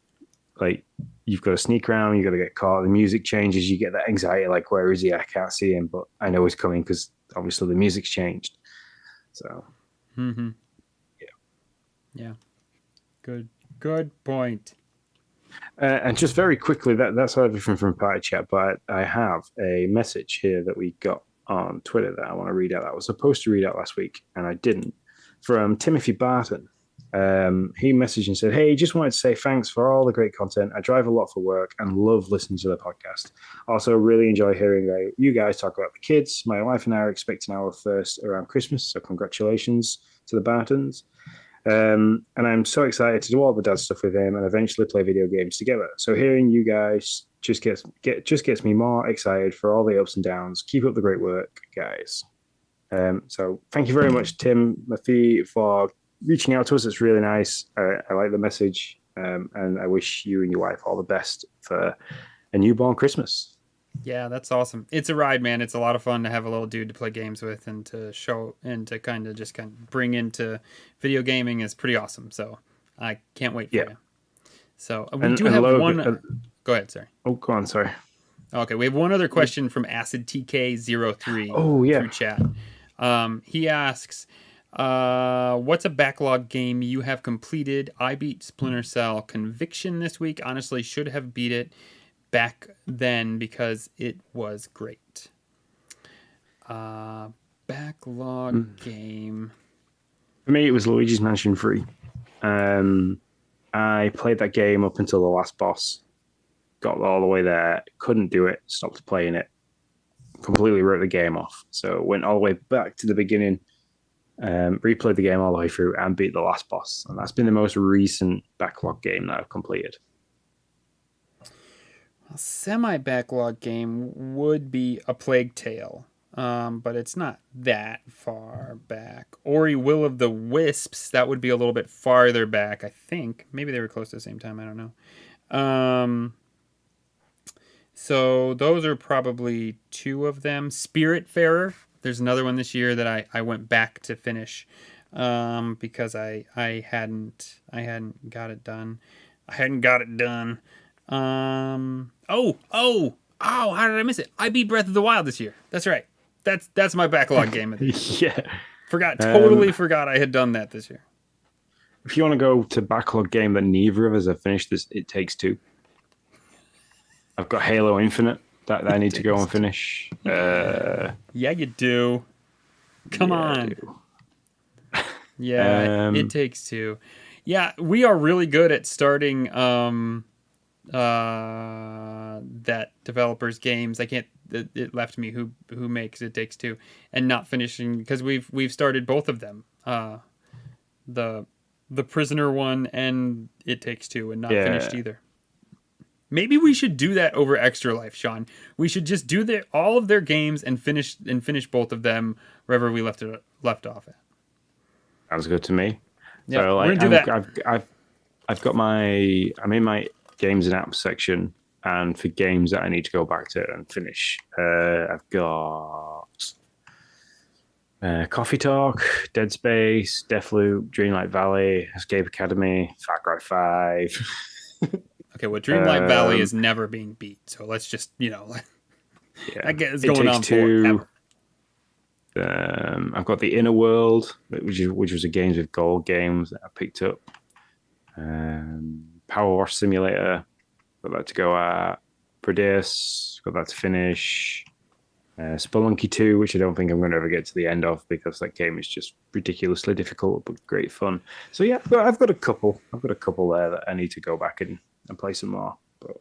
[SPEAKER 2] like, you've got to sneak around, you've got to get caught, the music changes, you get that anxiety, like, where is he? I can't see him, but I know he's coming because obviously the music's changed. So,
[SPEAKER 1] Yeah. Good point.
[SPEAKER 2] And just very quickly, that's everything from Party Chat, but I have a message here that we got on Twitter that I want to read out. I was supposed to read out last week, and I didn't. From Timothy Barton. He messaged and said, "Hey, just wanted to say thanks for all the great content. I drive a lot for work and love listening to the podcast. Also, really enjoy hearing you guys talk about the kids. My wife and I are expecting our first around Christmas, so congratulations to the Bartons. And I'm so excited to do all the dad stuff with him and eventually play video games together. So hearing you guys just gets me more excited for all the ups and downs. Keep up the great work, guys." So thank you very much, Tim Maffei, for reaching out to us. It's really nice. I like the message, and I wish you and your wife all the best for a newborn Christmas.
[SPEAKER 1] Yeah, that's awesome. It's a ride, man. It's a lot of fun to have a little dude to play games with and to show and to kind of bring into video gaming is pretty awesome. So I can't wait for
[SPEAKER 2] Yeah.
[SPEAKER 1] you. So we do have one. Go ahead, sorry.
[SPEAKER 2] Oh, go on. Sorry.
[SPEAKER 1] Okay, we have one other question from AcidTK03
[SPEAKER 2] Oh, yeah.
[SPEAKER 1] through chat. He asks, what's a backlog game you have completed? I beat Splinter Cell Conviction this week. Honestly, should have beat it back then because it was great. Backlog game.
[SPEAKER 2] For me, it was Luigi's Mansion 3. I played that game up until the last boss. Got all the way there, couldn't do it, stopped playing it, completely wrote the game off. So went all the way back to the beginning, replayed the game all the way through, and beat the last boss. And that's been the most recent backlog game that I've completed.
[SPEAKER 1] A semi-backlog game would be A Plague Tale, but it's not that far back. Ori Will of the Wisps, that would be a little bit farther back, I think. Maybe they were close to the same time, I don't know. So those are probably two of them. Spiritfarer, there's another one this year that I went back to finish because I hadn't got it done. How did I miss it? I beat Breath of the Wild this year. That's right. That's my backlog game.
[SPEAKER 2] Yeah.
[SPEAKER 1] Totally forgot I had done that this year.
[SPEAKER 2] If you want to go to backlog game that neither of us have finished, this It Takes Two. I've got Halo Infinite that I need to go and finish.
[SPEAKER 1] Yeah, you do. Come on. Yeah, It Takes Two. Yeah, we are really good at starting that developers games. I can't. It left me who makes It Takes Two, and not finishing because we've started both of them. The Prisoner one and It Takes Two, and not finished either. Maybe we should do that over Extra Life, Sean. We should just do all of their games and finish both of them wherever we left off at.
[SPEAKER 2] Sounds good to me.
[SPEAKER 1] Yeah,
[SPEAKER 2] so,
[SPEAKER 1] we're gonna do that.
[SPEAKER 2] I'm in my games and apps section, and for games that I need to go back to and finish, I've got Coffee Talk, Dead Space, Deathloop, Dreamlight Valley, Escape Academy, Far Cry 5.
[SPEAKER 1] Okay, well, Dreamlight Valley is never being beat, so let's just, that gets going on forever.
[SPEAKER 2] I've got The Inner World, which was a Games with Gold games that I picked up. Power Wash Simulator, got that to go at. Prodeus, got that to finish. Spelunky 2, which I don't think I'm going to ever get to the end of because that game is just ridiculously difficult but great fun. So yeah, I've got a couple there that I need to go back and play some more. But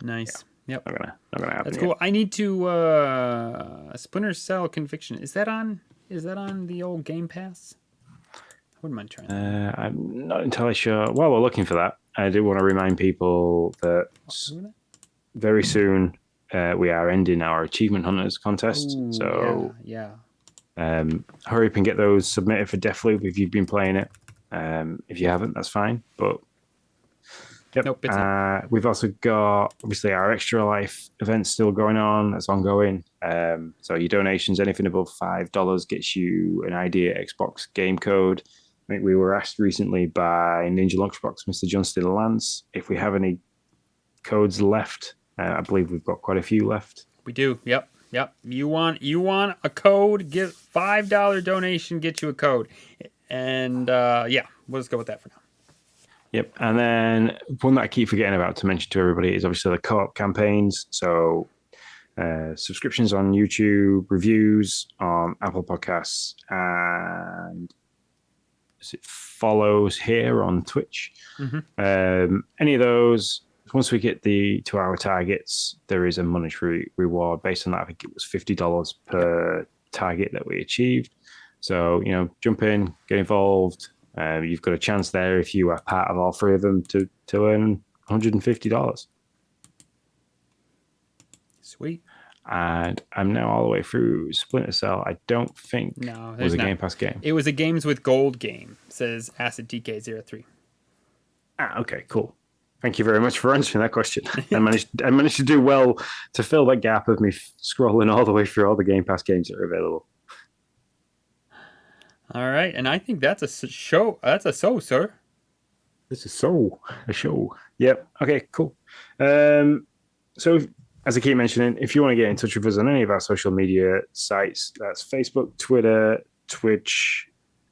[SPEAKER 1] nice.
[SPEAKER 2] Yeah,
[SPEAKER 1] Yep.
[SPEAKER 2] Not gonna happen.
[SPEAKER 1] That's cool.
[SPEAKER 2] Yet.
[SPEAKER 1] I need to Splinter Cell Conviction. Is that on the old Game Pass? I wouldn't mind trying that.
[SPEAKER 2] I'm not entirely sure. While we're looking for that, I do want to remind people that very soon we are ending our Achievement Hunters contest.
[SPEAKER 1] Ooh,
[SPEAKER 2] so
[SPEAKER 1] yeah.
[SPEAKER 2] Hurry up and get those submitted for Deathloop if you've been playing it. If you haven't, that's fine. But yep.
[SPEAKER 1] Nope,
[SPEAKER 2] we've also got obviously our Extra Life event still going on. That's ongoing. So your donations, anything above $5 gets you an Idea Xbox game code. I think we were asked recently by Ninja Lunchbox, Mr. Johnston Lance, if we have any codes left. I believe we've got quite a few left.
[SPEAKER 1] We do. Yep. You want a code? Get $5 donation. Get you a code. And we'll just go with that for now.
[SPEAKER 2] Yep. And then one that I keep forgetting about to mention to everybody is obviously the co-op campaigns. So subscriptions on YouTube, reviews on Apple Podcasts, and follows here on Twitch.
[SPEAKER 1] Mm-hmm.
[SPEAKER 2] Any of those, once we get the 2-hour targets, there is a monetary reward based on that. I think it was $50 per target that we achieved. So, jump in, get involved. You've got a chance there if you are part of all three of them to earn $150.
[SPEAKER 1] Sweet.
[SPEAKER 2] And I'm now all the way through Splinter Cell. I don't think
[SPEAKER 1] No,
[SPEAKER 2] was
[SPEAKER 1] there's
[SPEAKER 2] a
[SPEAKER 1] not.
[SPEAKER 2] Game Pass game.
[SPEAKER 1] It was a Games with Gold game, says Acid TK03.
[SPEAKER 2] Okay, cool. Thank you very much for answering that question. I managed to do well to fill that gap of me scrolling all the way through all the Game Pass games that are available.
[SPEAKER 1] All right, and I think that's a show. That's a so, sir.
[SPEAKER 2] This is a show. Yep. Okay, cool. So as I keep mentioning, if you want to get in touch with us on any of our social media sites, that's Facebook, Twitter, Twitch,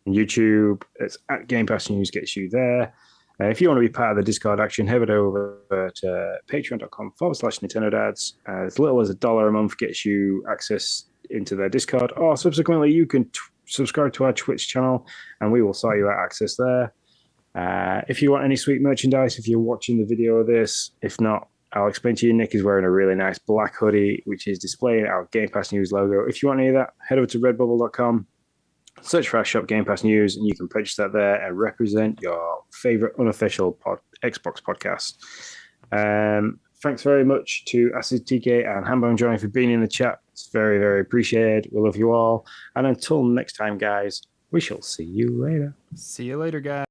[SPEAKER 2] and YouTube. It's at Game Pass News gets you there. If you want to be part of the Discord action, head over to patreon.com/Nintendo Dads. As little as $1 a month gets you access into their Discord, or subsequently you can subscribe to our Twitch channel and we will sort you out access there. If you want any sweet merchandise, if you're watching the video of this, if not, I'll explain to you. Nick is wearing a really nice black hoodie, which is displaying our Game Pass News logo. If you want any of that, head over to redbubble.com, search for our shop Game Pass News, and you can purchase that there and represent your favorite unofficial Xbox podcast. Thanks very much to Acid TK and Hambone Johnny for being in the chat. It's very, very appreciated. We love you all. And until next time, guys, we shall see you later.
[SPEAKER 1] See you later, guys.